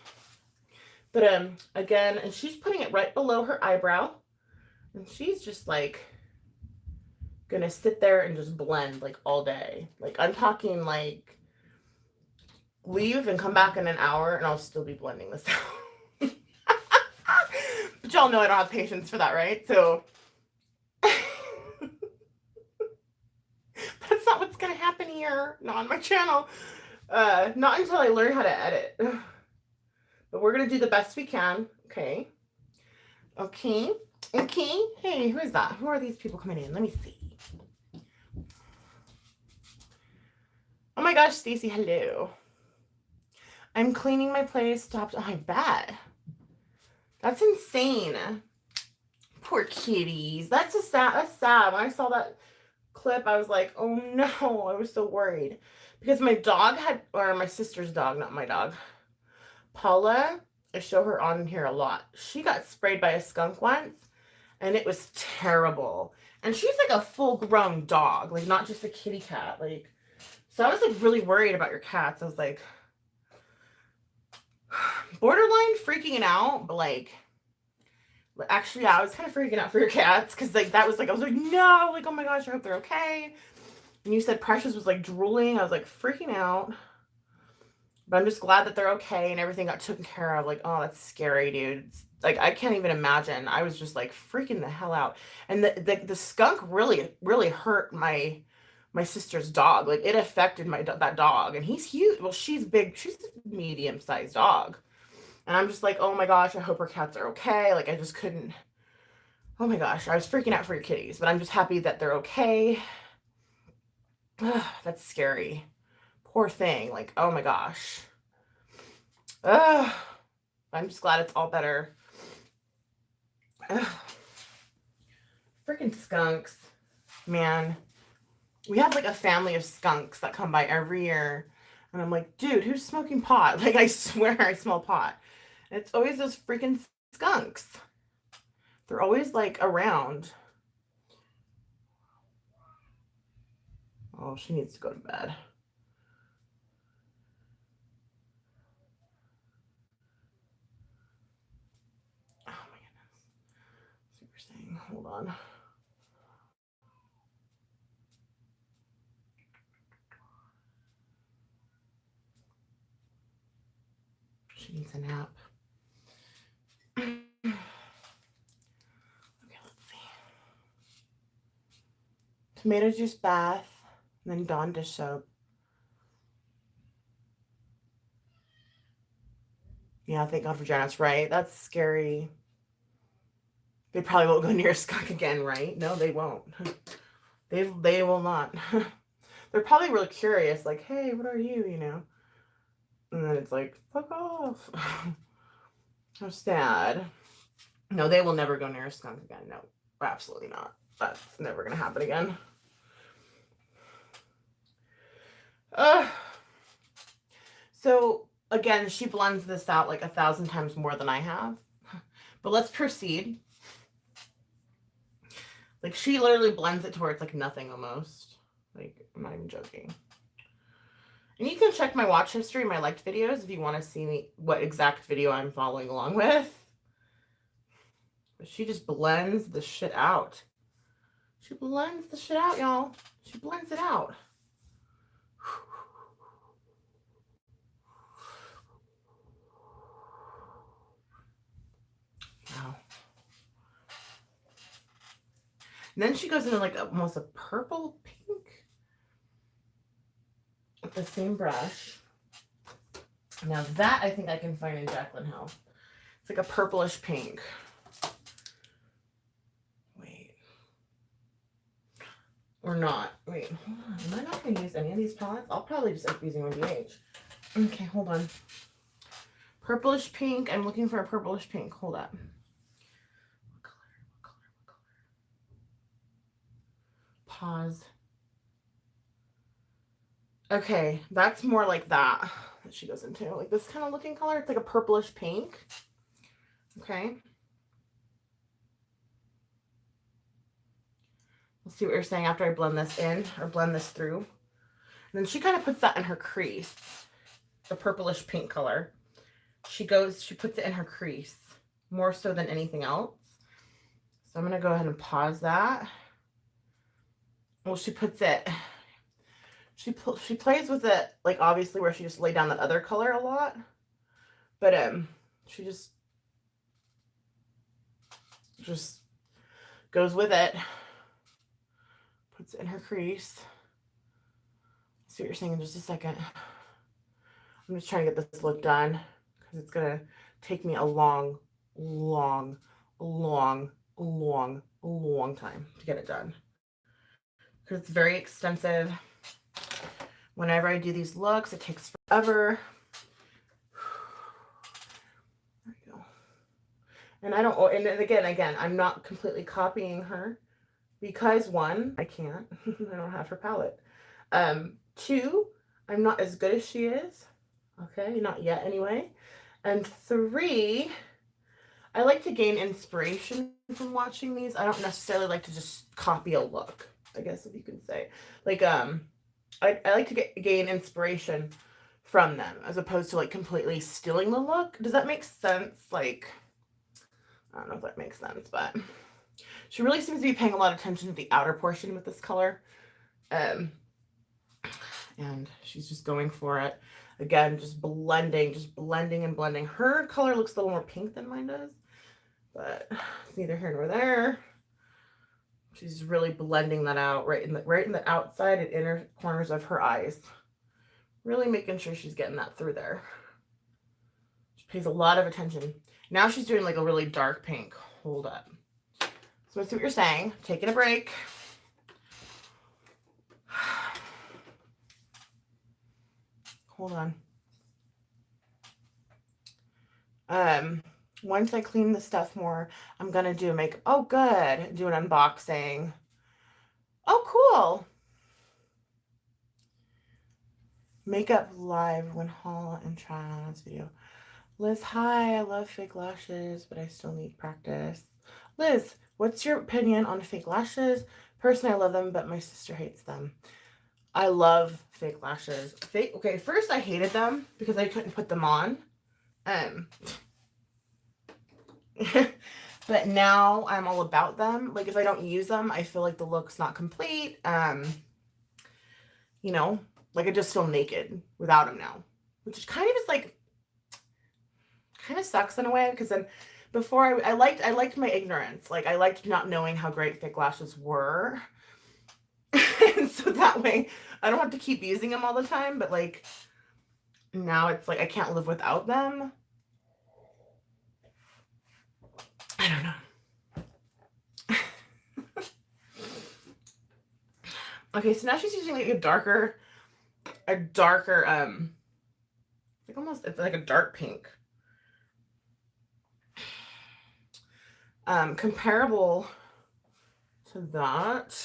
But again, and she's putting it right below her eyebrow. And she's just like gonna sit there and just blend like all day. Like I'm talking like leave and come back in an hour and I'll still be blending this out. But y'all know I don't have patience for that, right? So that's not what's gonna happen here. Not on my channel. Not until I learn how to edit. But we're gonna do the best we can. Okay. Okay. Okay. Hey, who is that? Who are these people coming in? Let me see. Oh my gosh, Stacy, hello. I'm cleaning my place. Stopped. Oh, I bet. That's insane. Poor kitties. That's sad. That's sad. When I saw that clip, I was like, oh no. I was so worried. Because my dog had, or my sister's dog, not my dog, Paula, I show her on here a lot. She got sprayed by a skunk once, and it was terrible. And she's like a full-grown dog, like not just a kitty cat. Like, so I was like really worried about your cats. I was like, borderline freaking out, but like, actually, yeah, I was kind of freaking out for your cats because like that was like, I was like, no, like, oh my gosh, I hope they're okay. And you said Precious was like drooling. I was like freaking out. But I'm just glad that they're okay and everything got taken care of. Like, oh, that's scary, dude. Like, I can't even imagine. I was just like freaking the hell out. And the skunk really, really hurt my sister's dog. Like, it affected that dog. And he's huge. Well, she's big. She's a medium-sized dog. And I'm just like, oh my gosh, I hope her cats are okay. Like, I just couldn't. Oh my gosh, I was freaking out for your kitties. But I'm just happy that they're okay. Ugh, that's scary. Poor thing. Like, oh my gosh. Ugh. I'm just glad it's all better. Ugh. Freaking skunks. Man. We have like a family of skunks that come by every year. And I'm like, dude, who's smoking pot? Like, I swear I smell pot. And it's always those freaking skunks. They're always like around. Oh, she needs to go to bed. Hold on. She needs a nap. Okay, let's see. Tomato juice bath, and then Dawn dish soap. Yeah, thank God for Janice, right? That's scary. They probably won't go near a skunk again, right? No, they won't. They will not. They're probably really curious, like, hey, what are you, you know? And then it's like, fuck off. How sad. No, they will never go near a skunk again. No, absolutely not. That's never going to happen again. So, again, she blends this out like 1,000 times more than I have. But let's proceed. Like, she literally blends it to where it's like nothing almost. Like, I'm not even joking. And you can check my watch history, my liked videos, if you want to see me, what exact video I'm following along with. But she just blends the shit out. She blends the shit out, y'all. She blends it out. Wow. And then she goes into like almost a purple pink with the same brush. Now that I think I can find in Jaclyn Hill. It's like a purplish pink. Wait. Or not. Wait, hold on. Am I not going to use any of these palettes? I'll probably just end up using one BH. Okay, hold on. Purplish pink. I'm looking for a purplish pink. Hold up. What color? What color? What color? Pause. Okay, that's more like that she goes into. Like this kind of looking color. It's like a purplish pink. Okay. Let's see what you're saying after I blend this in or blend this through. And then she kind of puts that in her crease. The purplish pink color. She puts it in her crease more so than anything else. So I'm going to go ahead and pause that. Well, she puts it, she plays with it, like obviously where she just laid down that other color a lot. But she just goes with it. Puts it in her crease. See what you're saying in just a second. I'm just trying to get this look done because it's going to take me a long time to get it done. Because it's very extensive. Whenever I do these looks, it takes forever. There we go. And I don't, and again, I'm not completely copying her because one, I can't. I don't have her palette. Two, I'm not as good as she is. Okay, not yet anyway. And three, I like to gain inspiration from watching these. I don't necessarily like to just copy a look, I guess if you can say. Like, I like to gain inspiration from them as opposed to like completely stealing the look. Does that make sense? Like, I don't know if that makes sense, but she really seems to be paying a lot of attention to the outer portion with this color. And she's just going for it. Again, just blending and blending. Her color looks a little more pink than mine does, but it's neither here nor there. She's really blending that out right in the outside and inner corners of her eyes. Really making sure she's getting that through there. She pays a lot of attention. Now she's doing like a really dark pink. Hold up. So let's see what you're saying. Taking a break. Hold on. Once I clean the stuff more, I'm going to do oh, good. Do an unboxing. Oh, cool. Makeup live when haul and try on this video. Liz, hi. I love fake lashes, but I still need practice. Liz, what's your opinion on fake lashes? Personally, I love them, but my sister hates them. I love fake lashes. Okay, first I hated them because I couldn't put them on. But But now I'm all about them. Like if I don't use them, I feel like the look's not complete. You know, like I just feel naked without them now, which kind of is like, kind of sucks in a way, because then before I liked my ignorance. Like I liked not knowing how great fake lashes were. And so that way I don't have to keep using them all the time, but like now it's like I can't live without them. I don't know. Okay, so now she's using like a darker, like almost, it's like a dark pink. Comparable to that.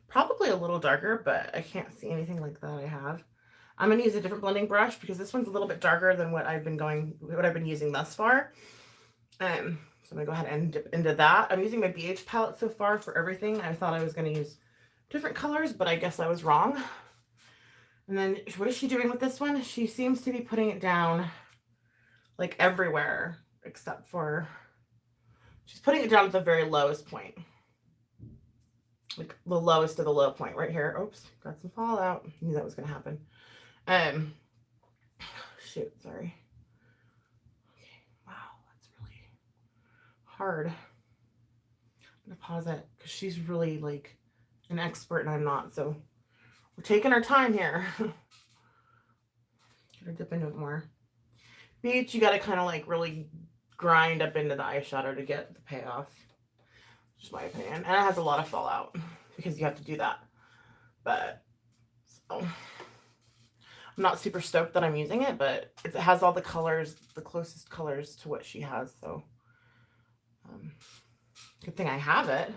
Probably a little darker, but I can't see anything like that I have. I'm going to use a different blending brush because this one's a little bit darker than what I've been using thus far. So I'm going to go ahead and dip into that. I'm using my BH palette so far for everything. I thought I was going to use different colors, but I guess I was wrong. And then what is she doing with this one? She seems to be putting it down like everywhere except for, she's putting it down at the very lowest point. Like the lowest of the low point right here. Oops, got some fallout. Knew that was going to happen. Shoot, sorry. Okay, wow, that's really hard. I'm going to pause it because she's really like an expert and I'm not. So we're taking our time here. Gotta dip into it more. Beach, you got to kind of like really grind up into the eyeshadow to get the payoff. Just my opinion. And it has a lot of fallout because you have to do that. But so, I'm not super stoked that I'm using it, but it has all the colors, the closest colors to what she has. So good thing I have it.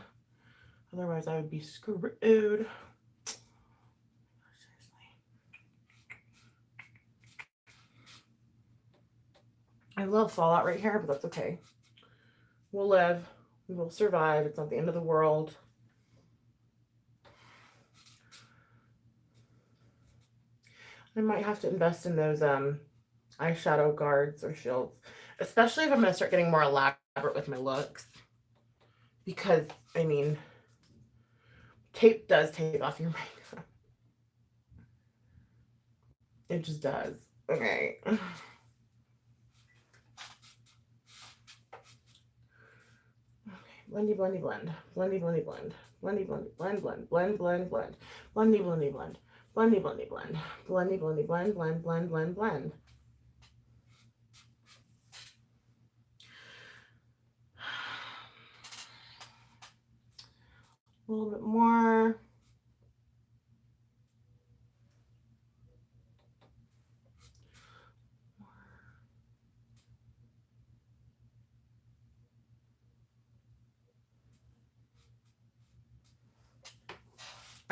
Otherwise I would be screwed. Seriously. I love fallout right here, but that's okay. We'll live. We will survive. It's not the end of the world. I might have to invest in those eyeshadow guards or shields, especially if I'm going to start getting more elaborate with my looks. Because, I mean, tape does take off your makeup. It just does. Okay. Blendy, blendy, blend. Blendy, blendy, blend. Blendy, blendy, blend, blend, blend, blend, blend. Blendy, blendy, blend. Blendy, blendy, blend. Blendy, blendy, blend, blend, blend, blend, blend. A little bit more.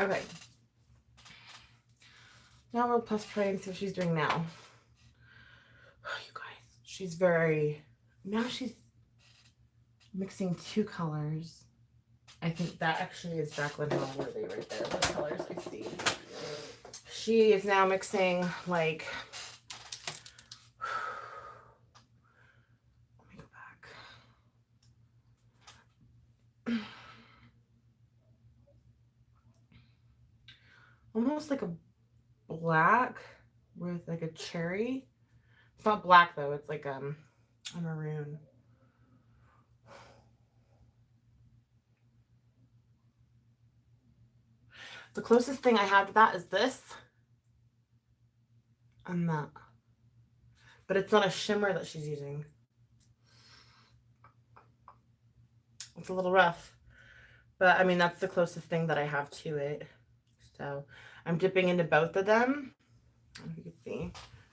Okay. Now we'll press play and see what she's doing now. Oh, you guys, she's very, now she's mixing two colors. I think that actually is Jacqueline Hallworthy right there. What colors I see. She is now mixing like, let me go back. Almost like a black with like a cherry. It's not black though, it's like a maroon. The closest thing I have to that is this and that. But it's not a shimmer that she's using. It's a little rough. But I mean, that's the closest thing that I have to it. So I'm dipping into both of them. I don't know if you can see.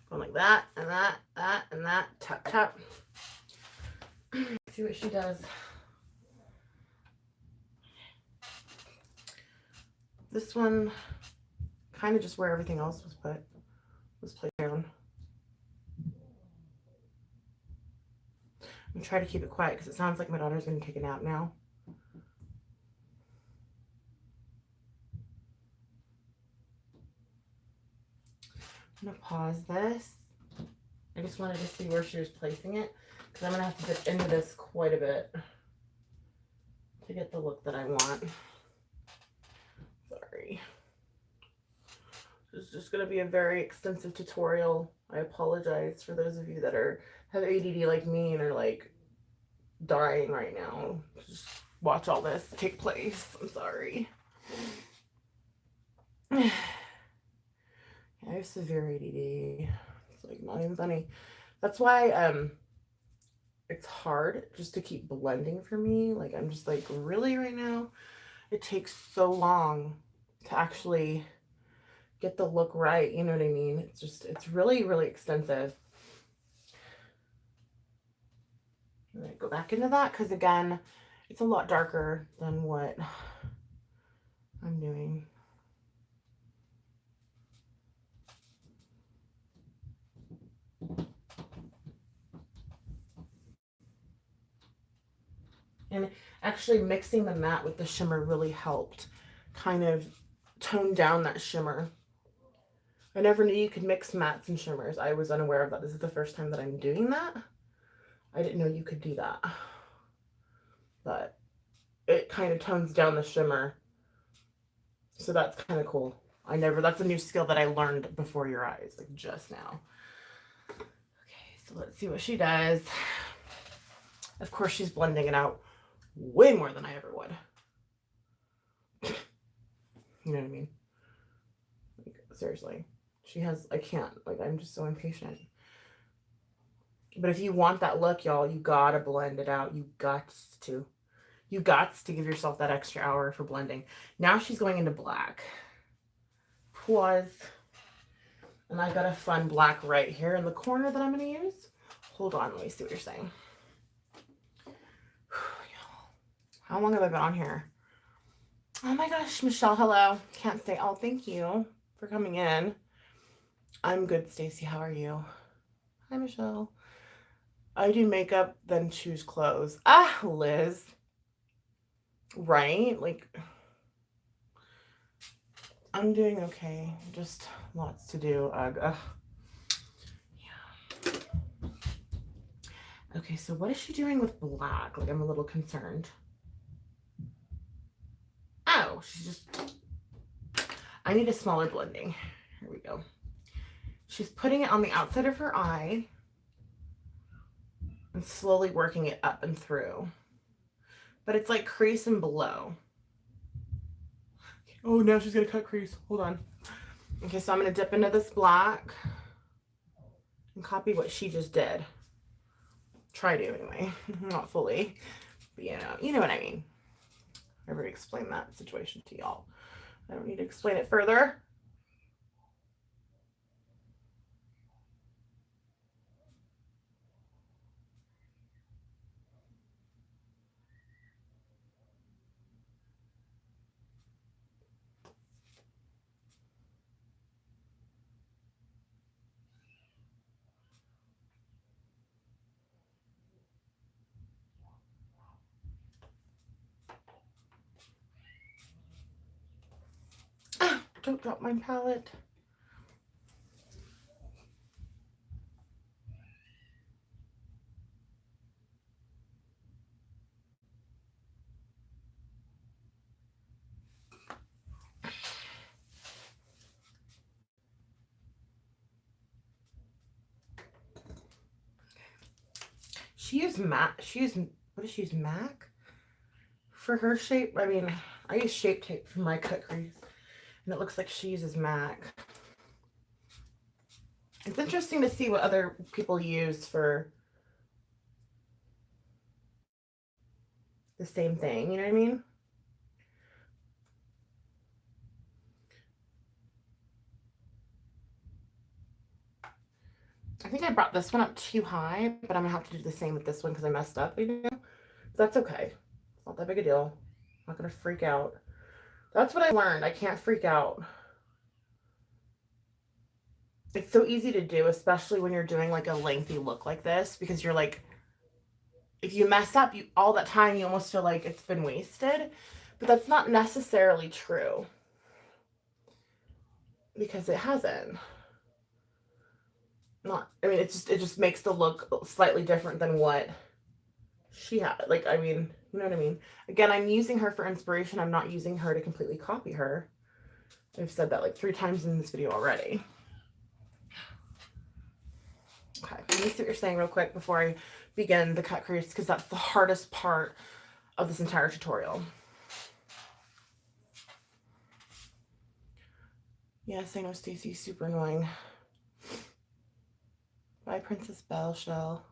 Going like that and that, and that. Tap, tap. See what she does. This one kind of just where everything else was placed down. I'm gonna try to keep it quiet because it sounds like my daughter's gonna take a nap now. I'm gonna pause this. I just wanted to see where she was placing it because I'm gonna have to dip into this quite a bit. to get the look that I want. Sorry. This is just going to be a very extensive tutorial. I apologize for those of you that have ADD like me and are like dying right now. Just watch all this take place. I'm sorry. I have severe ADD. It's like not even funny. That's why it's hard just to keep blending for me. Like I'm just like, really right now? It takes so long to actually get the look right, you know what I mean? It's really, really extensive. I'm gonna go back into that because again, it's a lot darker than what I'm doing. And actually mixing the matte with the shimmer really helped kind of tone down that shimmer. I never knew you could mix mattes and shimmers. I was unaware of that. This is the first time that I'm doing that. I didn't know you could do that. But it kind of tones down the shimmer. So that's kind of cool. That's a new skill that I learned before your eyes, like just now. Okay, so let's see what she does. Of course, she's blending it out way more than I ever would. You know what I mean? Like, seriously. I can't, like, I'm just so impatient. But if you want that look, y'all, you gotta blend it out. You gots to. You gots to give yourself that extra hour for blending. Now she's going into black. Pause. And I've got a fun black right here in the corner that I'm gonna use. Hold on, let me see what you're saying. How long have I been on here? Oh my gosh, Michelle, hello. Can't say, oh, thank you for coming in. I'm good, Stacy. How are you? Hi, Michelle. I do makeup, then choose clothes. Ah, Liz. Right? Like, I'm doing okay. Just lots to do. Yeah. Okay, so what is she doing with black? Like, I'm a little concerned. Oh, she's just... I need a smaller blending. Here we go. She's putting it on the outside of her eye and slowly working it up and through. But it's like crease and below. Oh, now she's gonna cut crease. Hold on. Okay, so I'm gonna dip into this black and copy what she just did. Try to anyway, not fully, but you know what I mean. I already explained that situation to y'all. I don't need to explain it further. Don't drop my palette. She used MAC. What does she use? MAC? For her shape? I mean, I use Shape Tape for my cut crease. And it looks like she uses MAC. It's interesting to see what other people use for the same thing. You know what I mean? I think I brought this one up too high, but I'm gonna have to do the same with this one because I messed up, you know? That's okay. It's not that big a deal. I'm not gonna freak out. That's what I learned. I can't freak out. It's so easy to do, especially when you're doing like a lengthy look like this, because you're like, if you mess up, all that time you almost feel like it's been wasted, but that's not necessarily true because it hasn't. I mean, it just makes the look slightly different than what she had. Like, I mean, you know what I mean? Again, I'm using her for inspiration. I'm not using her to completely copy her. I've said that like 3 times in this video already. Okay, let me see what you're saying real quick before I begin the cut crease, because that's the hardest part of this entire tutorial. Yes, I know, Stacy, super annoying. Bye, Princess Belle Shell.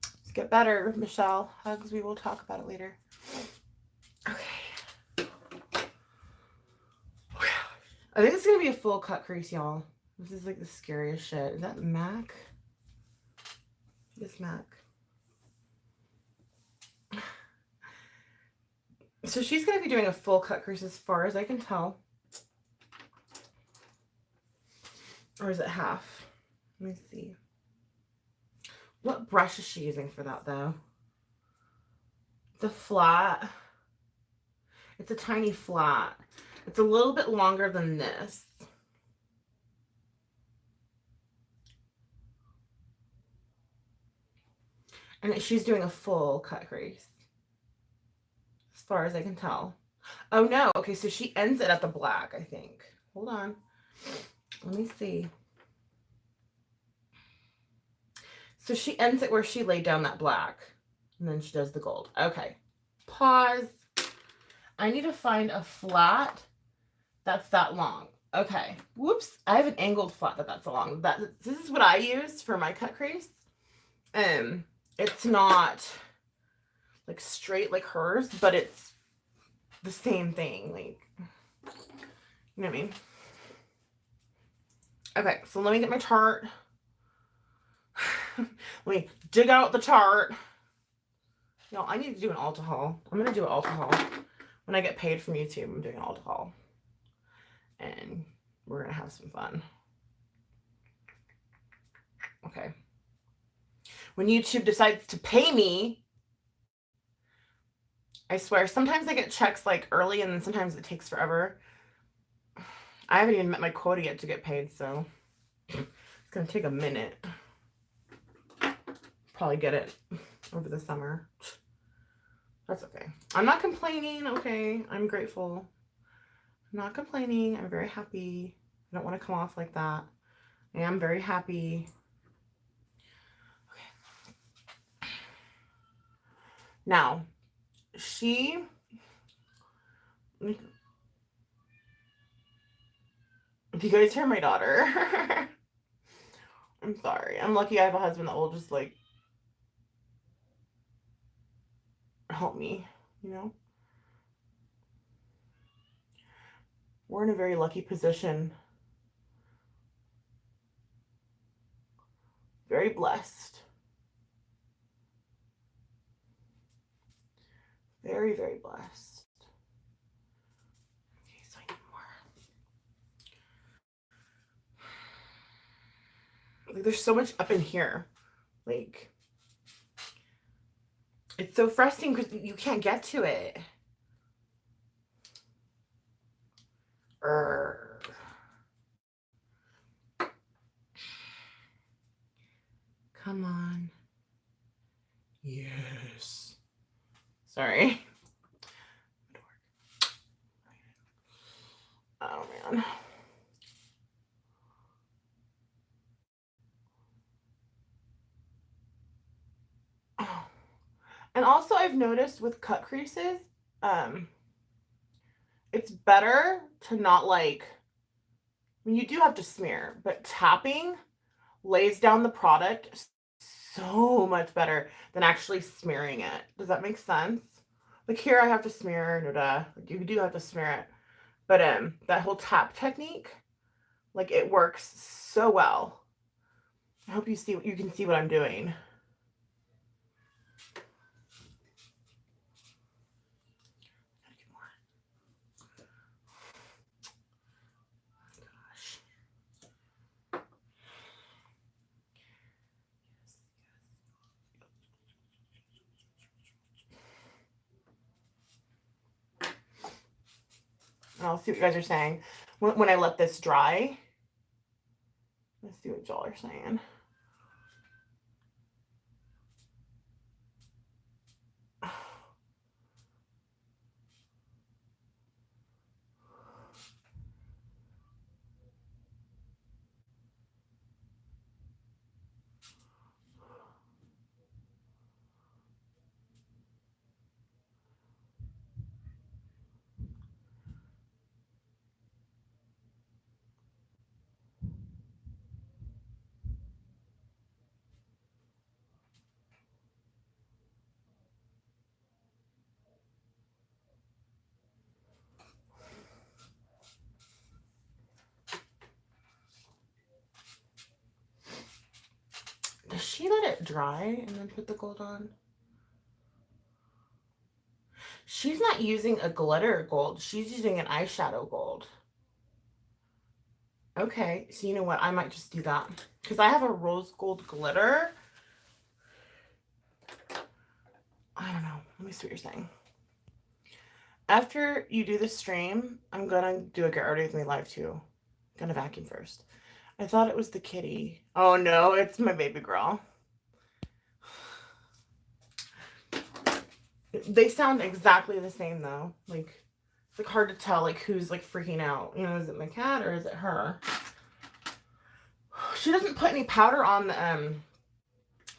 Let's get better, Michelle. Hugs, we will talk about it later. Okay. I think it's going to be a full cut crease, y'all. This is like the scariest shit. Is that MAC? This MAC. So she's going to be doing a full cut crease as far as I can tell. Or is it half? Let me see. What brush is she using for that, though? The flat. It's a tiny flat. It's a little bit longer than this. And she's doing a full cut crease, as far as I can tell. Oh, no. Okay, so she ends it at the black, I think. Hold on. Let me see. So she ends it where she laid down that black, and then she does the gold. Okay. Pause. I need to find a flat that's that long. Okay. Whoops. I have an angled flat that's long. This is what I use for my cut crease. It's not like straight like hers, but it's the same thing. Like, you know what I mean? Okay, so let me get my chart. Let me dig out the chart. No, I need to do an Ulta haul. I'm going to do an Ulta haul. When I get paid from YouTube, I'm doing an Ulta haul. And we're going to have some fun. Okay. When YouTube decides to pay me, I swear, sometimes I get checks like early and then sometimes it takes forever. I haven't even met my quota yet to get paid, so it's going to take a minute. Probably get it over the summer. That's okay. I'm not complaining, okay? I'm grateful. I'm not complaining. I'm very happy. I don't want to come off like that. I am very happy. Okay. Now, if you guys hear my daughter, I'm sorry. I'm lucky I have a husband that will just like help me, you know? We're in a very lucky position. Very blessed. Very, very blessed. Okay, so I need more. Like, there's so much up in here. Like, it's so frustrating because you can't get to it. Come on. Yes. Sorry. Oh, man. Oh. And also I've noticed with cut creases, it's better to not like, I mean, you do have to smear, but tapping lays down the product so much better than actually smearing it. Does that make sense? Like here I have to smear, like you do have to smear it. But that whole tap technique, like it works so well. I hope you can see what I'm doing. And I'll see what you guys are saying when I let this dry. Let's see what y'all are saying. she let it dry and then put the gold on? She's not using a glitter gold. She's using an eyeshadow gold. Okay, so you know what? I might just do that. Because I have a rose gold glitter. I don't know. Let me see what you're saying. After you do the stream, I'm going to do a get ready with me live too. I'm going to vacuum first. I thought it was the kitty. Oh no, it's my baby girl. They sound exactly the same though. Like, it's like hard to tell like who's like freaking out. You know, is it my cat or is it her? She doesn't put any powder on the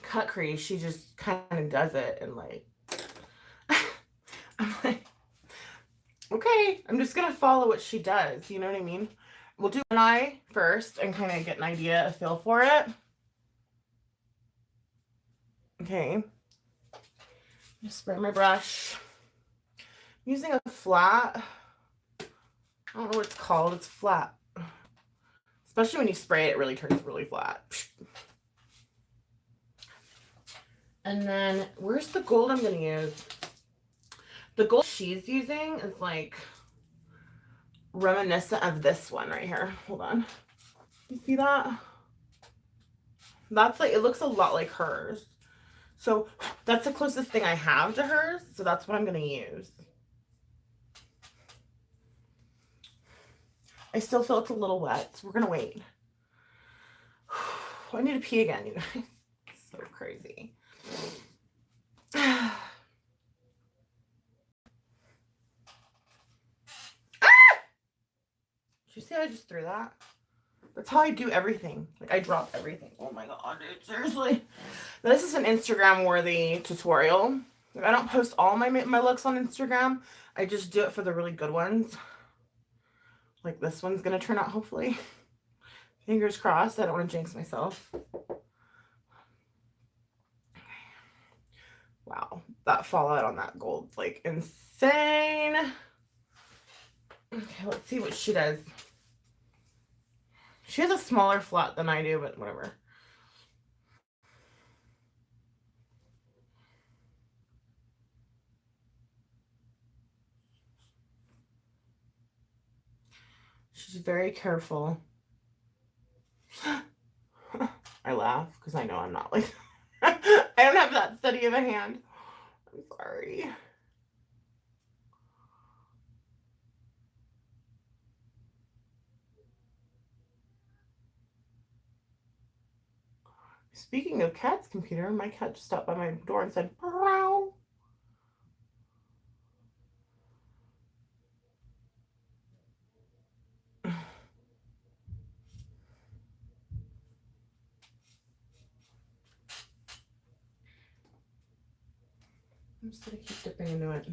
cut crease. She just kind of does it and like I'm like, okay, I'm just gonna follow what she does. You know what I mean? We'll do an eye first and kind of get an idea, a feel for it. Okay. Just spray my brush. I'm using a flat. I don't know what it's called. It's flat. Especially when you spray it, it really turns really flat. And then, where's the gold I'm going to use? The gold she's using is like reminiscent of this one right here. Hold on. You see that? That's like, it looks a lot like hers. So that's the closest thing I have to hers. So that's what I'm going to use. I still feel it's a little wet, so we're going to wait. I need to pee again, you guys. It's so crazy. Ah! Did you see I just threw that? That's how I do everything. Like, I drop everything. Oh my god, dude. Seriously. This is an Instagram-worthy tutorial. Like, I don't post all my looks on Instagram. I just do it for the really good ones. Like, this one's going to turn out, hopefully. Fingers crossed. I don't want to jinx myself. Wow. That fallout on that gold's, like, insane. Okay, let's see what she does. She has a smaller flat than I do, but whatever. She's very careful. I laugh because I know I'm not like I don't have that steady of a hand. I'm sorry. Speaking of cat's computer, my cat just stopped by my door and said, "Meow." I'm just gonna keep dipping into it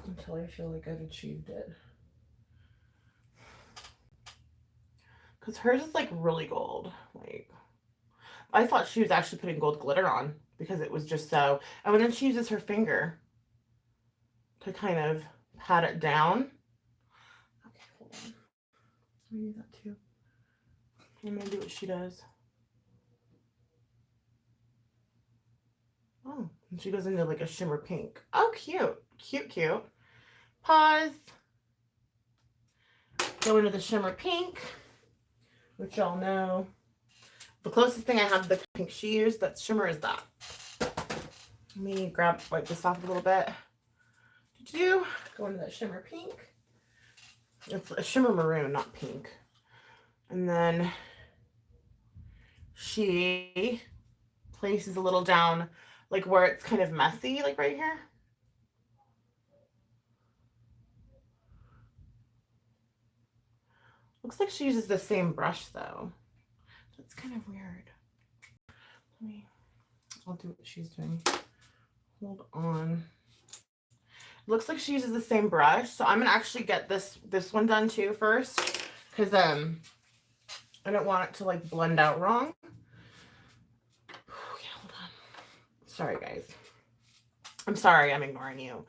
until I feel like I've achieved it. Because hers is like really gold. Like, I thought she was actually putting gold glitter on because it was just so. And then she uses her finger to kind of pat it down. Okay, hold on. Let me do that too. I'm gonna do what she does. Oh, and she goes into like a shimmer pink. Oh, cute. Cute, cute. Pause. Go into the shimmer pink, which y'all know. The closest thing I have to the pink she used that's shimmer is that. Let me wipe this off a little bit. Go into that shimmer pink. It's a shimmer maroon, not pink. And then she places a little down, like where it's kind of messy, like right here. Looks like she uses the same brush though. That's kind of weird. I'll do what she's doing. Hold on. Looks like she uses the same brush, so I'm gonna actually get this one done too first, because I don't want it to like blend out wrong. Okay, hold on. Sorry guys. I'm sorry I'm ignoring you.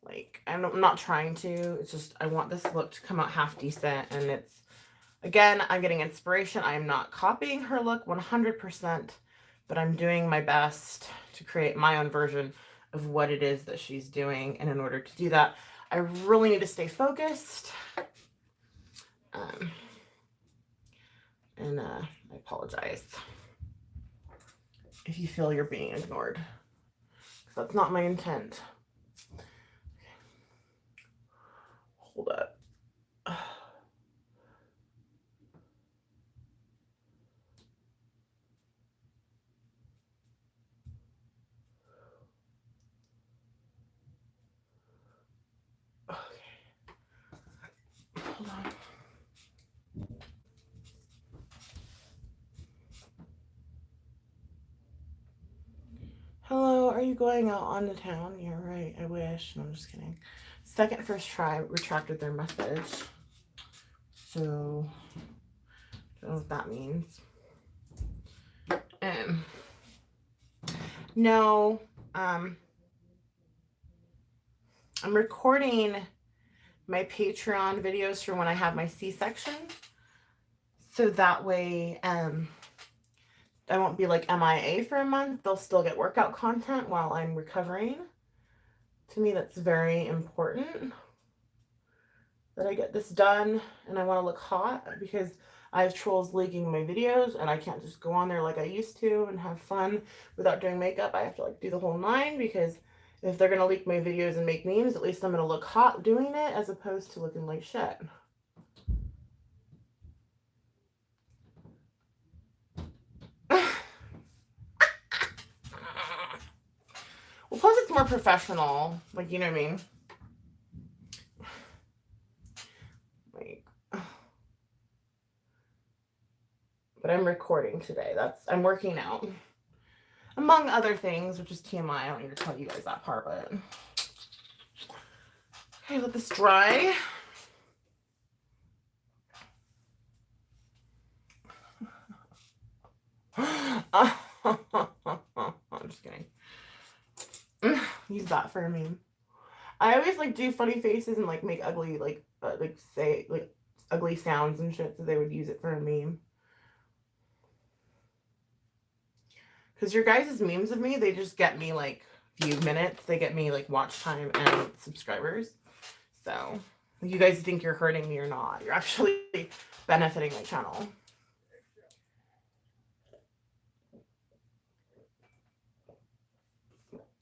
Like, I'm not trying to. It's just I want this look to come out half decent, and it's, again, I'm getting inspiration. I am not copying her look 100%. but I'm doing my best to create my own version of what it is that she's doing. And in order to do that, I really need to stay focused. And I apologize if you feel you're being ignored, because that's not my intent. Hold up. Hold on. Hello, are you going out on the town? Yeah, right. I wish. No, I'm just kidding. Second first try retracted their message. So, I don't know what that means. No, I'm recording my Patreon videos for when I have my C-section. So that way, I won't be like MIA for a month. They'll still get workout content while I'm recovering. To me, that's very important that I get this done, and I want to look hot because I have trolls leaking my videos and I can't just go on there like I used to and have fun without doing makeup. I have to like do the whole nine, because if they're going to leak my videos and make memes, at least I'm going to look hot doing it as opposed to looking like shit. Well, plus it's more professional. Like, you know what I mean? Like, but I'm recording today. I'm working out. Among other things, which is TMI. I don't need to tell you guys that part, but... Okay, let this dry. I'm just kidding. Use that for a meme. I always like do funny faces and like make ugly say ugly sounds and shit, so they would use it for a meme. Because your guys' memes of me, they just get me like view minutes. They get me like watch time and subscribers. So you guys think you're hurting me or not. You're actually benefiting my channel.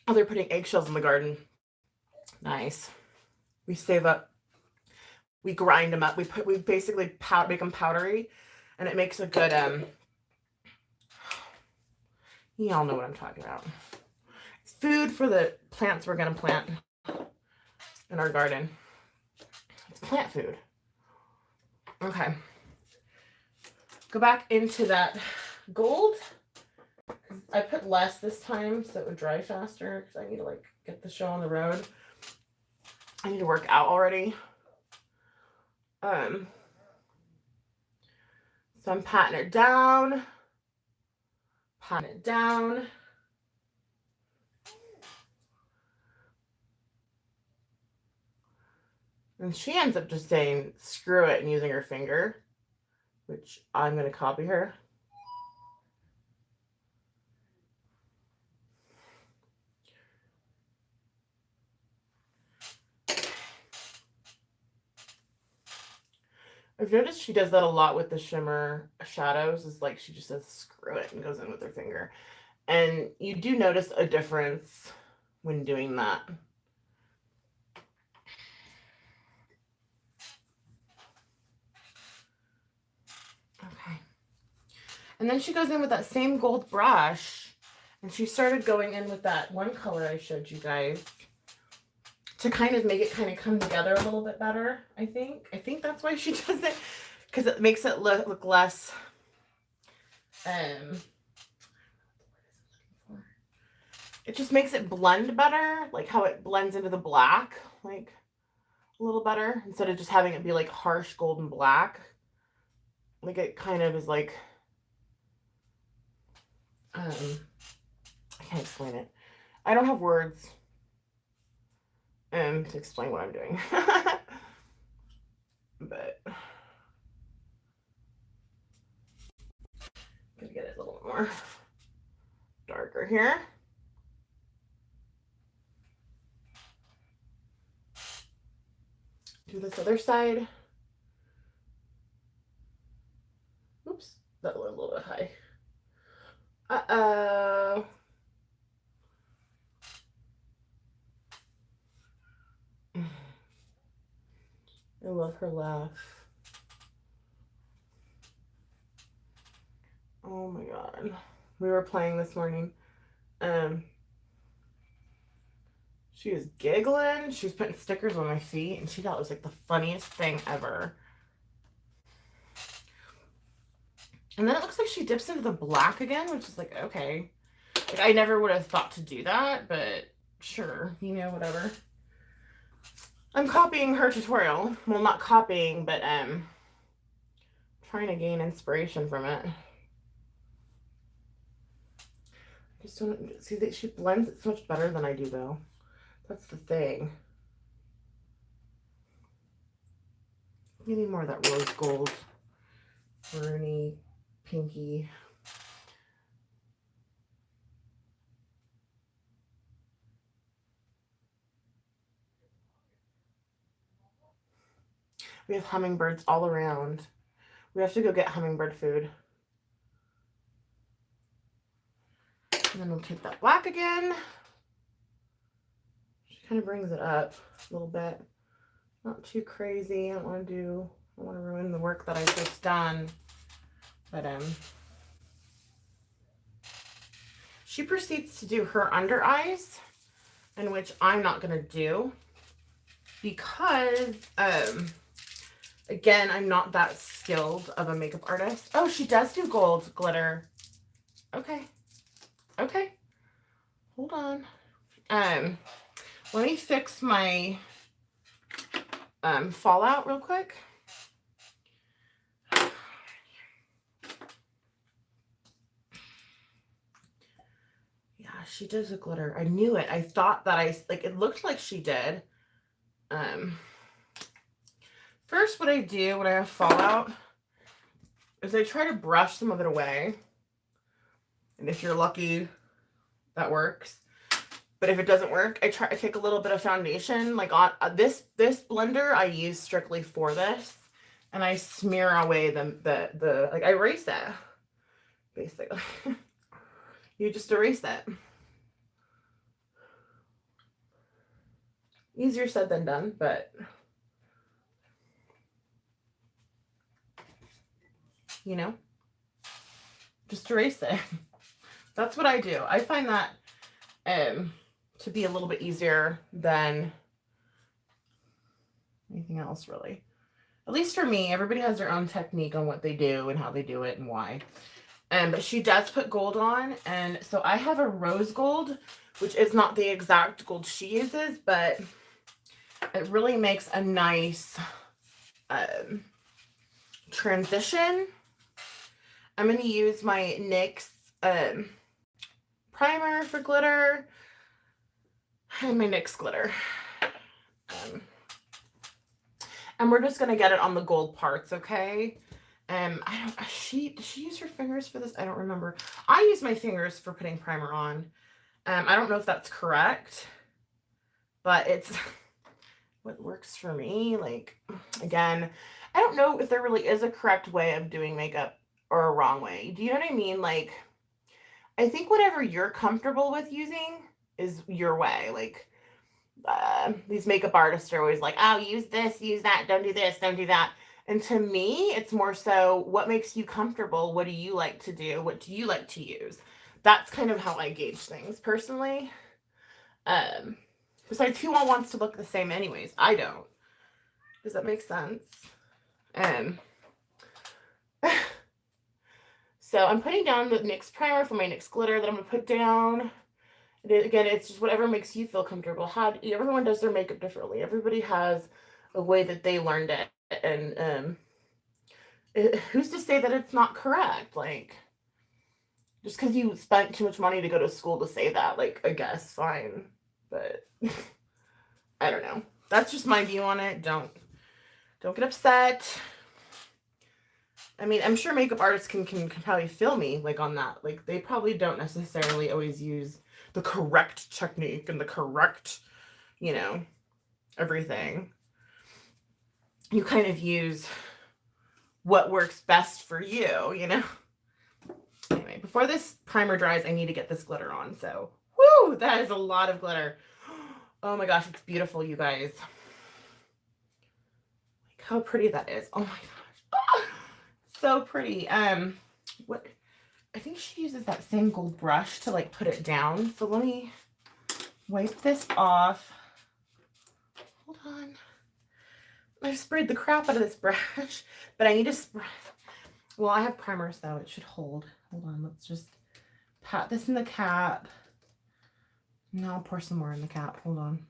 Oh, they're putting eggshells in the garden. Nice. We save up. We grind them up. We basically make them powdery, and it makes a good y'all know what I'm talking about. It's food for the plants we're gonna plant in our garden. It's plant food. Okay. Go back into that gold. I put less this time so it would dry faster, because I need to like get the show on the road. I need to work out already. So I'm patting it down. Patting it down. And she ends up just saying, screw it, and using her finger, which I'm going to copy her. I've noticed she does that a lot with the shimmer shadows, is like she just says screw it and goes in with her finger. And you do notice a difference when doing that. Okay. And then she goes in with that same gold brush, and she started going in with that one color I showed you guys to kind of make it kind of come together a little bit better, I think. I think that's why she does it, because it makes it look less it just makes it blend better, like how it blends into the black, like a little better, instead of just having it be like harsh golden black. Like it kind of is like, I can't explain it. I don't have words to explain what I'm doing. But gotta get it a little more. darker here. Do this other side. Oops, that went a little bit high. Uh-oh. I love her laugh. Oh my god. We were playing this morning. She was giggling. She was putting stickers on my feet, and she thought it was like the funniest thing ever. And then it looks like she dips into the black again, which is like, okay. Like, I never would have thought to do that, but sure, you know, whatever. I'm copying her tutorial. Well, not copying, but trying to gain inspiration from it. I just don't see that she blends it so much better than I do, though. That's the thing. Maybe more of that rose gold, maroony, pinky. We have hummingbirds all around. We have to go get hummingbird food. And then we'll take that black again. She kind of brings it up a little bit. Not too crazy. I don't want to ruin the work that I've just done. But she proceeds to do her under eyes, in which I'm not going to do because again, I'm not that skilled of a makeup artist. Oh, she does do gold glitter. Okay. Okay. Hold on. Let me fix my fallout real quick. Yeah, she does a glitter. I knew it. I thought that it looked like she did. First, what I do when I have fallout is I try to brush some of it away. And if you're lucky, that works. But if it doesn't work, I take a little bit of foundation. Like on this blender, I use strictly for this. And I smear away the like I erase it. Basically. You just erase it. Easier said than done, but you know, just erase it. That's what I do. I find that to be a little bit easier than anything else, really. At least for me, everybody has their own technique on what they do and how they do it and why. But she does put gold on, and so I have a rose gold, which is not the exact gold she uses, but it really makes a nice transition. I'm going to use my NYX primer for glitter and my NYX glitter. And we're just going to get it on the gold parts, okay? Does she use her fingers for this? I don't remember. I use my fingers for putting primer on. I don't know if that's correct, but it's what works for me. Like, again, I don't know if there really is a correct way of doing makeup or a wrong way. Do you know what I mean? Like, I think whatever you're comfortable with using is your way. Like, these makeup artists are always like, oh, use this, use that, don't do this, don't do that. And to me, it's more so what makes you comfortable? What do you like to do? What do you like to use? That's kind of how I gauge things personally. Besides, who all wants to look the same anyways? I don't. Does that make sense? So I'm putting down the NYX primer for my NYX glitter that I'm going to put down. Again, it's just whatever makes you feel comfortable. Everyone does their makeup differently. Everybody has a way that they learned it. And who's to say that it's not correct? Like, just because you spent too much money to go to school to say that, like, I guess, fine. But I don't know. That's just my view on it. Don't get upset. I mean, I'm sure makeup artists can probably feel me like on that. Like they probably don't necessarily always use the correct technique and the correct, you know, everything. You kind of use what works best for you, you know? Anyway, before this primer dries, I need to get this glitter on. So, whoo, that is a lot of glitter. Oh my gosh, it's beautiful, you guys. Like how pretty that is. Oh my gosh. Ah, so pretty. What I think she uses that same gold brush to like put it down. So let me wipe this off. Hold on. I sprayed the crap out of this brush, but I need to spray. Well, I have primer, so it should hold. Hold on, let's just pat this in the cap. Now I'll pour some more in the cap. Hold on.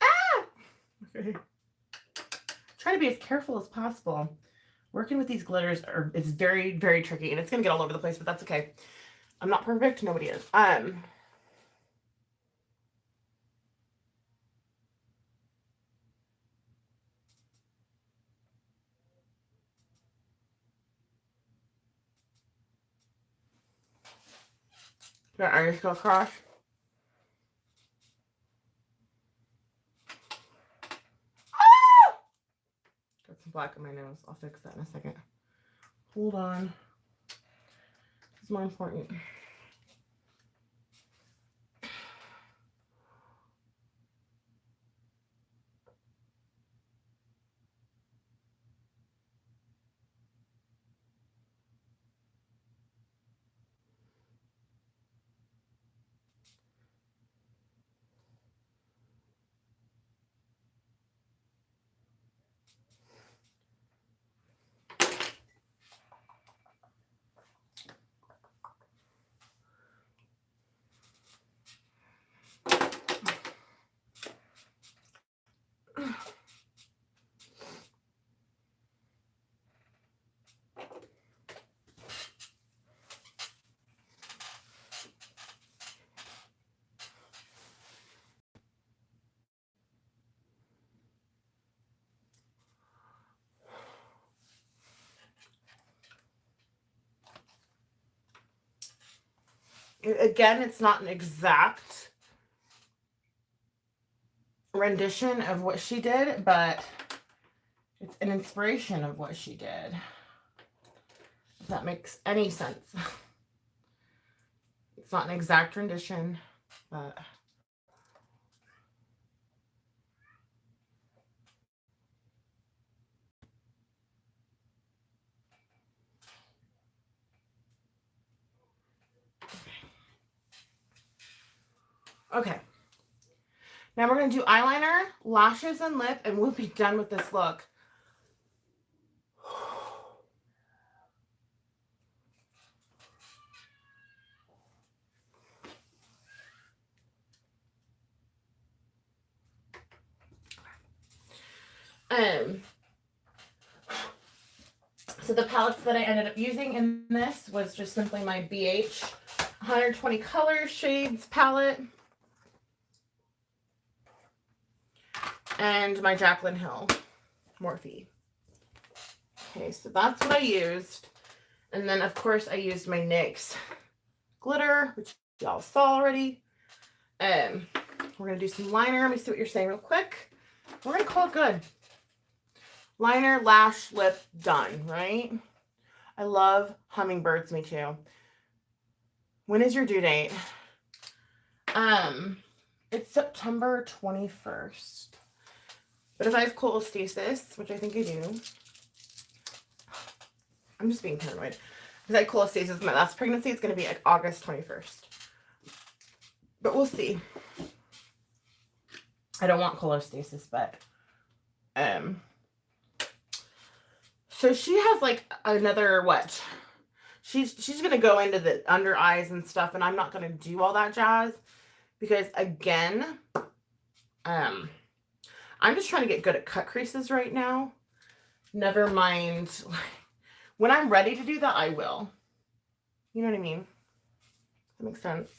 Ah! Okay. Try to be as careful as possible. Working with these glitters is very, very tricky, and it's gonna get all over the place, but that's okay. I'm not perfect. Nobody is. Got iris go across. Ah! Got some black on my nose. I'll fix that in a second. Hold on. It's more important. Again, it's not an exact rendition of what she did, but it's an inspiration of what she did. If that makes any sense. It's not an exact rendition, but okay. Now we're going to do eyeliner, lashes, and lip, and we'll be done with this look. So the palettes that I ended up using in this was just simply my BH 120 color shades palette and my Jaclyn Hill Morphe. Okay, so that's what I used. And then, of course, I used my NYX glitter, which y'all saw already. We're going to do some liner. Let me see what you're saying real quick. We're going to call it good. Liner, lash, lip, done, right? I love hummingbirds, me too. When is your due date? It's September 21st. But if I have cholestasis, which I think I do, I'm just being paranoid. If I have cholestasis, my last pregnancy, it's going to be like August 21st. But we'll see. I don't want cholestasis, but so she has like another what? She's gonna go into the under eyes and stuff, and I'm not gonna do all that jazz because again, I'm just trying to get good at cut creases right now. Never mind. When I'm ready to do that, I will. You know what I mean? That makes sense.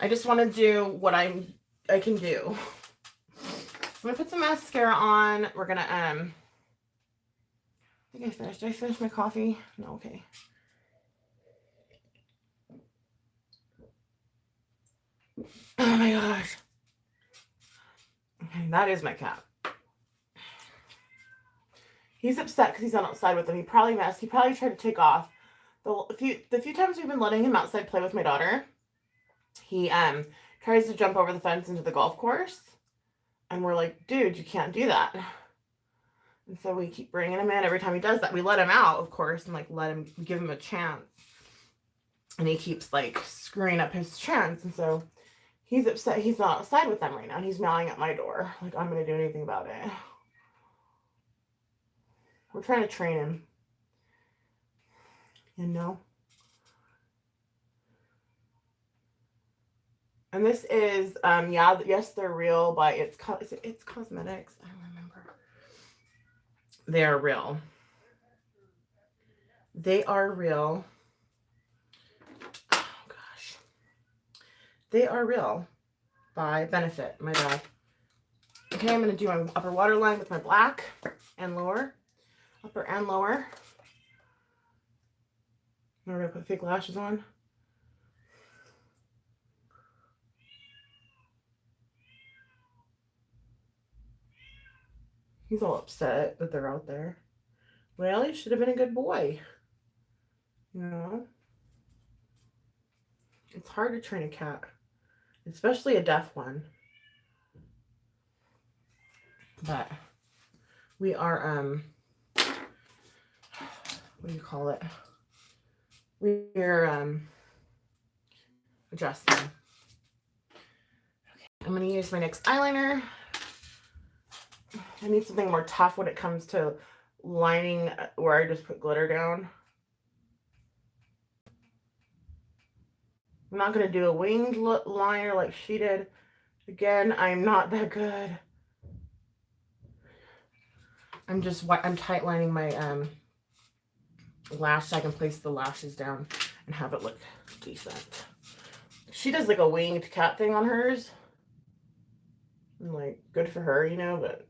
I just want to do what I can do. So I'm gonna put some mascara on. We're gonna I think I finished. Did I finish my coffee? No, okay. Oh my gosh. Okay, that is my cat. He's upset because he's not outside with him. He probably messed. He probably tried to take off. The few times we've been letting him outside play with my daughter, he tries to jump over the fence into the golf course. And we're like, dude, you can't do that. And so we keep bringing him in. Every time he does that, we let him out, of course, and like give him a chance. And he keeps like screwing up his chance. And so he's upset he's not outside with them right now. And he's meowing at my door. Like, I'm going to do anything about it. We're trying to train him. You know? And this is, yeah, yes, they're real, but it's cosmetics. I don't remember. They are real. They are real. Oh, gosh. They are real by Benefit, my bad. Okay, I'm going to do my upper waterline with my black and lower. Upper and lower. I'm going to put fake lashes on. He's all upset that they're out there. Well, you should have been a good boy. You know? It's hard to train a cat. Especially a deaf one. But we are, what do you call it? We're, adjusting. Okay, I'm going to use my NYX eyeliner. I need something more tough when it comes to lining where I just put glitter down. I'm not going to do a winged liner like she did. Again, I'm not that good. I'm tight lining my lash so I can place the lashes down and have it look decent. She does like a winged cat thing on hers. And like, good for her, you know, but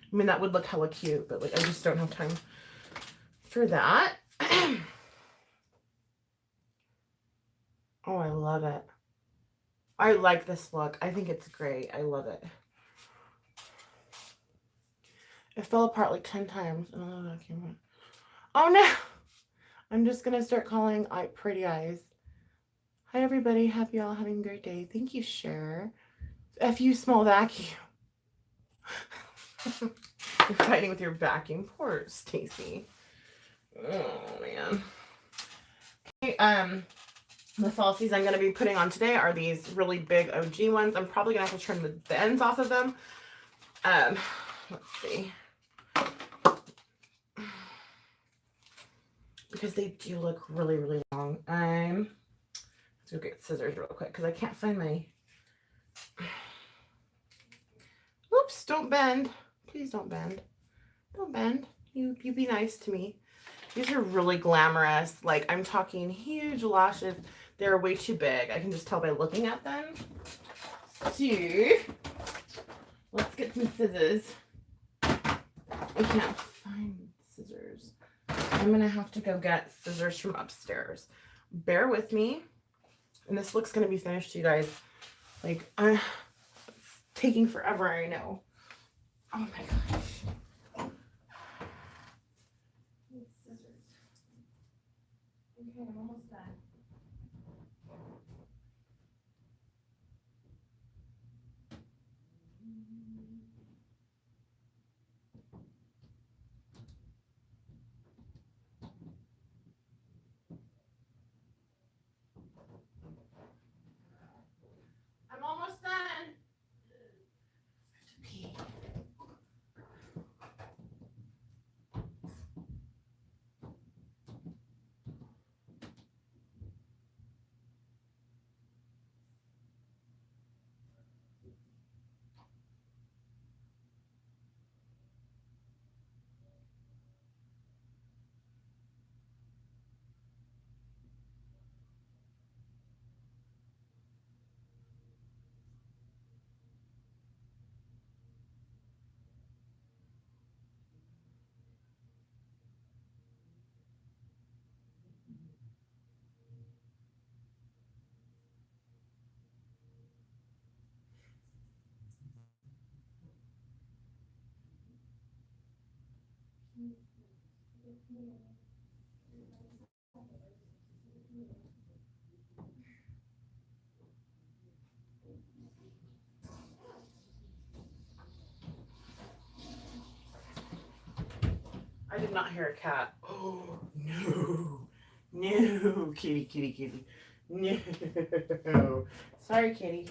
I mean, that would look hella cute, but like, I just don't have time for that. Oh, I love it. I like this look. I think it's great. I love it. It fell apart like 10 times. Oh no! I'm just going to start calling pretty eyes. Hi everybody. Happy all having a great day. Thank you, Cher. F you, small vacuum. You're fighting with your vacuum. Poor Stacy. Oh man. Okay, the falsies I'm going to be putting on today are these really big OG ones. I'm probably going to have to trim the ends off of them. Let's see. Because they do look really, really long. Let's go get scissors real quick because I can't find my... Oops, don't bend. Please don't bend. Don't bend. You be nice to me. These are really glamorous. Like, I'm talking huge lashes. They're way too big. I can just tell by looking at them. So, let's get some scissors. I can't find scissors. I'm going to have to go get scissors from upstairs. Bear with me. And this look's going to be finished, you guys. Like, it's taking forever, I know. Oh my gosh. Scissors. Okay, I'm almost done. I'm almost done. I have to pee. I did not hear a cat. Oh, no. No, kitty, kitty, kitty. No. Sorry, kitty.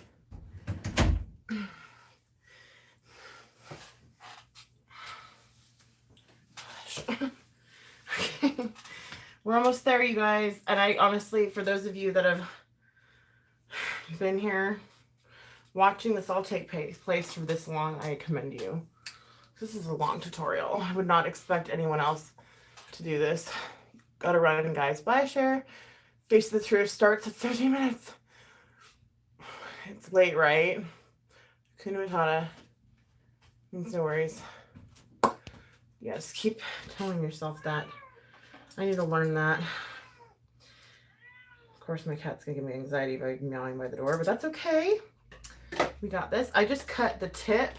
Okay. We're almost there, you guys. And I honestly, for those of you that have been here watching this all take place for this long, I commend you. This is a long tutorial. I would not expect anyone else to do this. Gotta run, guys. Bye, share. Face the Truth starts at 13 minutes. It's late, right? Kuna Matata. Means no worries. Yes, keep telling yourself that. I need to learn that. Of course, my cat's gonna give me anxiety by meowing by the door, but that's okay. We got this. I just cut the tip,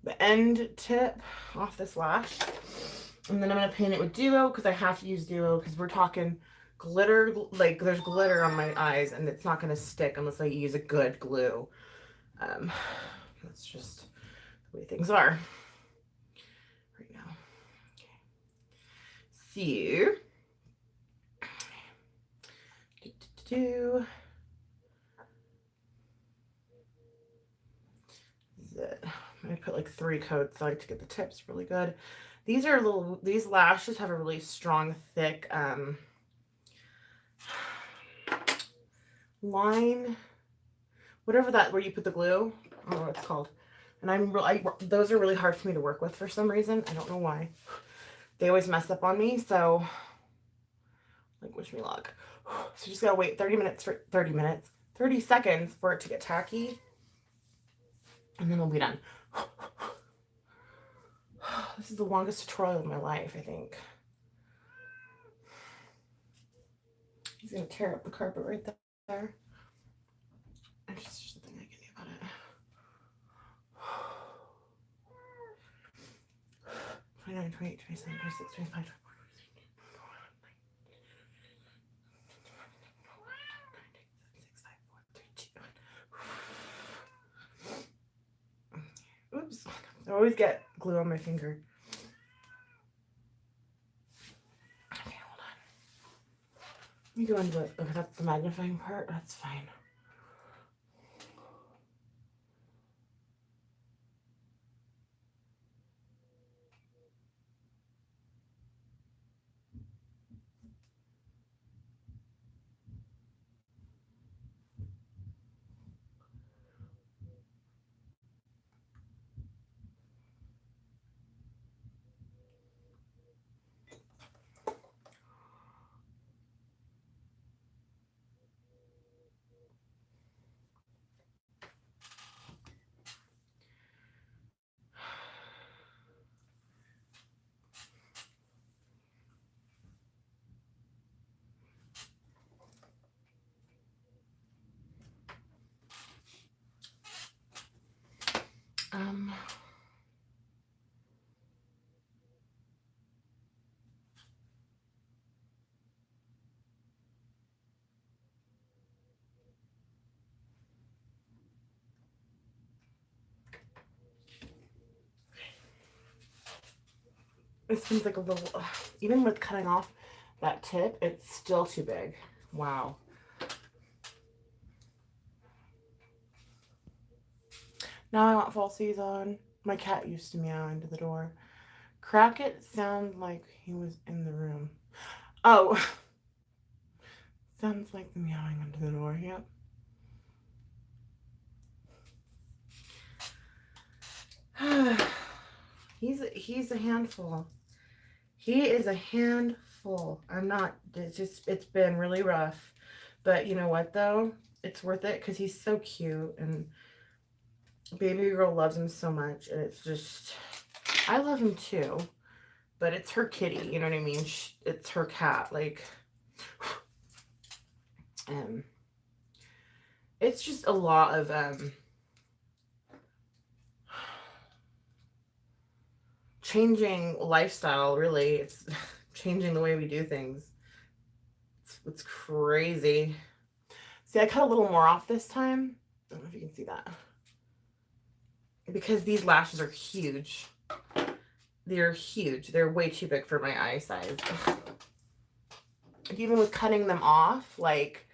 the end tip off this lash. And then I'm gonna paint it with Duo because I have to use Duo because we're talking glitter. Like there's glitter on my eyes and it's not gonna stick unless I use a good glue. That's just the way things are right now. Okay. So, I put like 3 coats. I like to get the tips really good. These lashes have a really strong, thick line, whatever that, where you put the glue. I don't know what it's called. And those are really hard for me to work with for some reason. I don't know why. They always mess up on me, so like wish me luck. So just gotta wait 30 seconds for it to get tacky. And then we'll be done. This is the longest tutorial of my life, I think. He's gonna tear up the carpet right there. There's just nothing I can do about it. 29, 28, 27, 26, 25, 26. Oops. I always get glue on my finger. Okay, hold on. Let me go into it. Okay, that's the magnifying part. That's fine. It seems like a little, even with cutting off that tip, it's still too big. Wow. Now I want falsies on. My cat used to meow into the door. Crackit sound like he was in the room. Oh. Sounds like the meowing under the door. Yep. He's a handful. He is a handful. It's been really rough. But you know what though? It's worth it because he's so cute and baby girl loves him so much. And it's just, I love him too. But it's her kitty, you know what I mean? It's her cat. Like, it's just a lot of changing lifestyle, really. It's changing the way we do things. It's crazy. See, I cut a little more off this time. I don't know if you can see that. Because these lashes are huge. They're huge. They're way too big for my eye size. Even with cutting them off, like,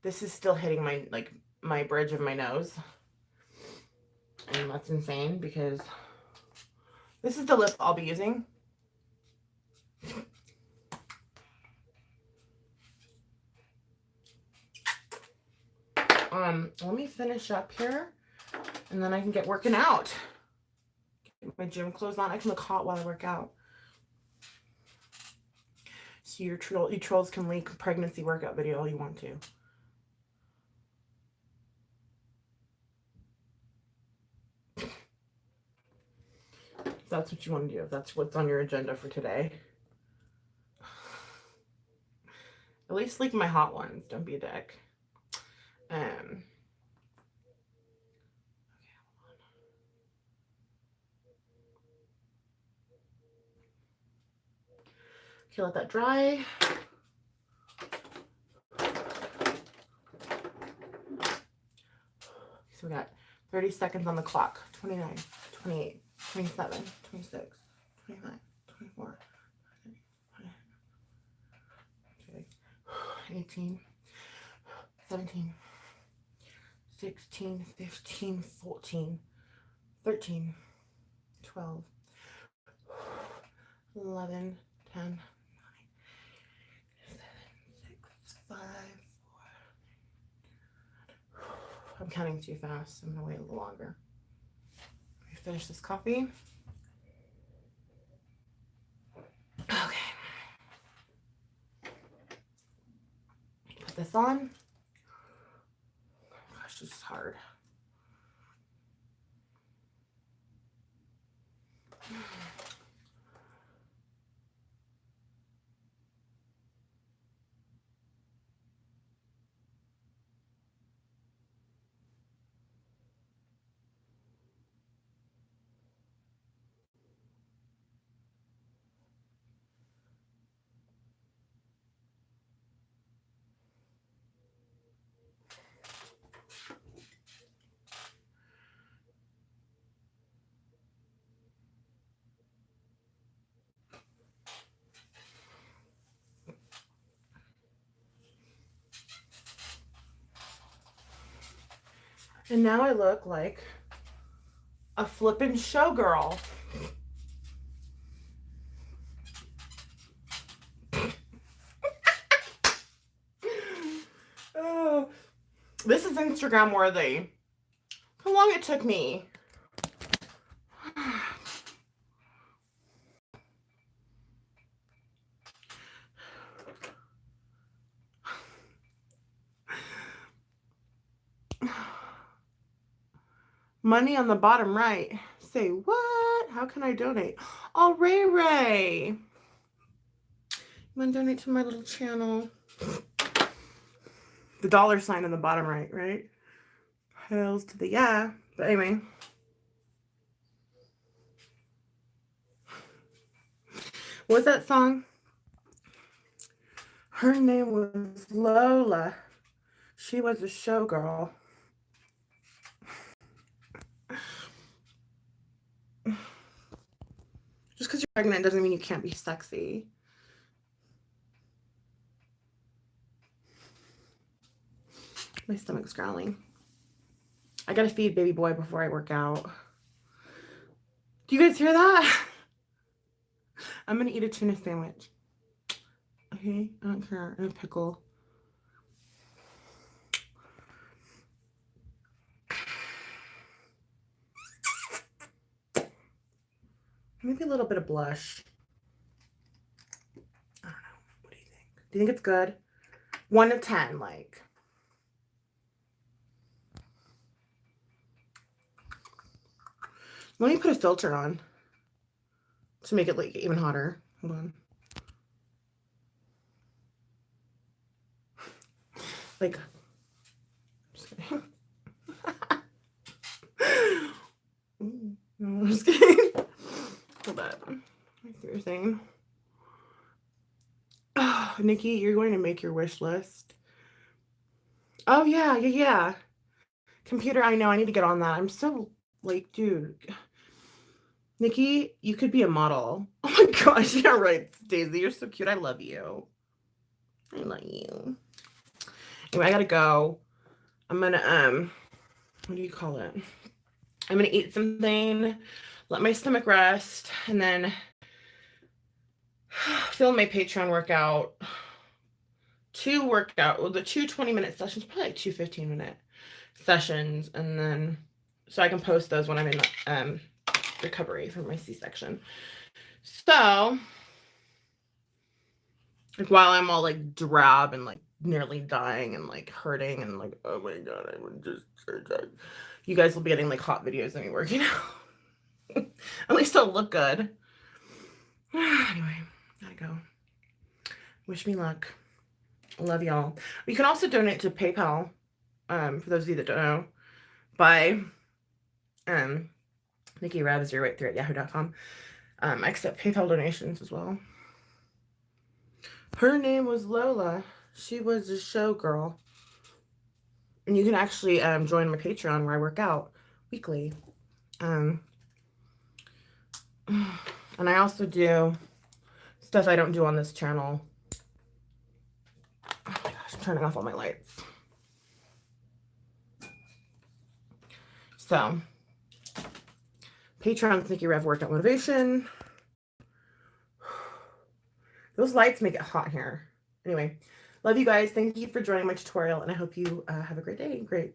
this is still hitting my, like, my bridge of my nose. And that's insane because this is the lip I'll be using. Let me finish up here and then I can get working out. Get my gym clothes on. I can look hot while I work out. So you trolls can link pregnancy workout video all you want to. If that's what you want to do. If that's what's on your agenda for today. At least link my hot ones. Don't be a dick. Okay, let that dry. So we got 30 seconds on the clock. 29, 28, 27, 26, 29, 24, 18, 17, 16, 15, 14, 13, 12, 11, 10, 9, 7, 6, 5, 4. I'm counting too fast. I'm going to wait a little longer. Let me finish this coffee. Okay. Put this on. Oh gosh, this is hard. And now I look like a flippin' showgirl. Oh, this is Instagram worthy. How long it took me. Money on the bottom right. Say what? How can I donate? Oh, Ray Ray. You want to donate to my little channel? The dollar sign on the bottom right, right? Hells to the yeah. But anyway. What's that song? Her name was Lola. She was a showgirl. Just because you're pregnant doesn't mean you can't be sexy. My stomach's growling. I gotta feed baby boy before I work out. Do you guys hear that? I'm gonna eat a tuna sandwich. Okay, I don't care. And a pickle. Maybe a little bit of blush. I don't know. What do you think? Do you think it's good? 1 to 10, like. Let me put a filter on to make it like even hotter. Hold on. Like, just kidding. No, I'm just kidding. Hold on. you're saying. Oh, Nikki, you're going to make your wish list. Oh, yeah. Computer, I know. I need to get on that. I'm so, like, dude. Nikki, you could be a model. Oh my gosh, yeah, right. Daisy, you're so cute. I love you. I love you. Anyway, I gotta go. I'm gonna, what do you call it? I'm gonna eat something, let my stomach rest, and then film my Patreon workout. The two 20-minute sessions, probably like 2 15-minute sessions, and then so I can post those when I'm in recovery from my C-section. So, like, while I'm all like drab and like nearly dying and like hurting and like, oh my god, I would just, you guys will be getting like hot videos of me working out. At least I'll look good. Anyway, gotta go. Wish me luck. Love y'all. You can also donate to PayPal. For those of you that don't know, by NikkiRev083 at yahoo.com. I accept PayPal donations as well. Her name was Lola. She was a showgirl. And you can actually join my Patreon where I work out weekly. And I also do stuff I don't do on this channel. Oh my gosh, I'm turning off all my lights. So, Patreon's Nikki Rev Workout Motivation. Those lights make it hot here. Anyway, love you guys. Thank you for joining my tutorial, and I hope you have a great day. Great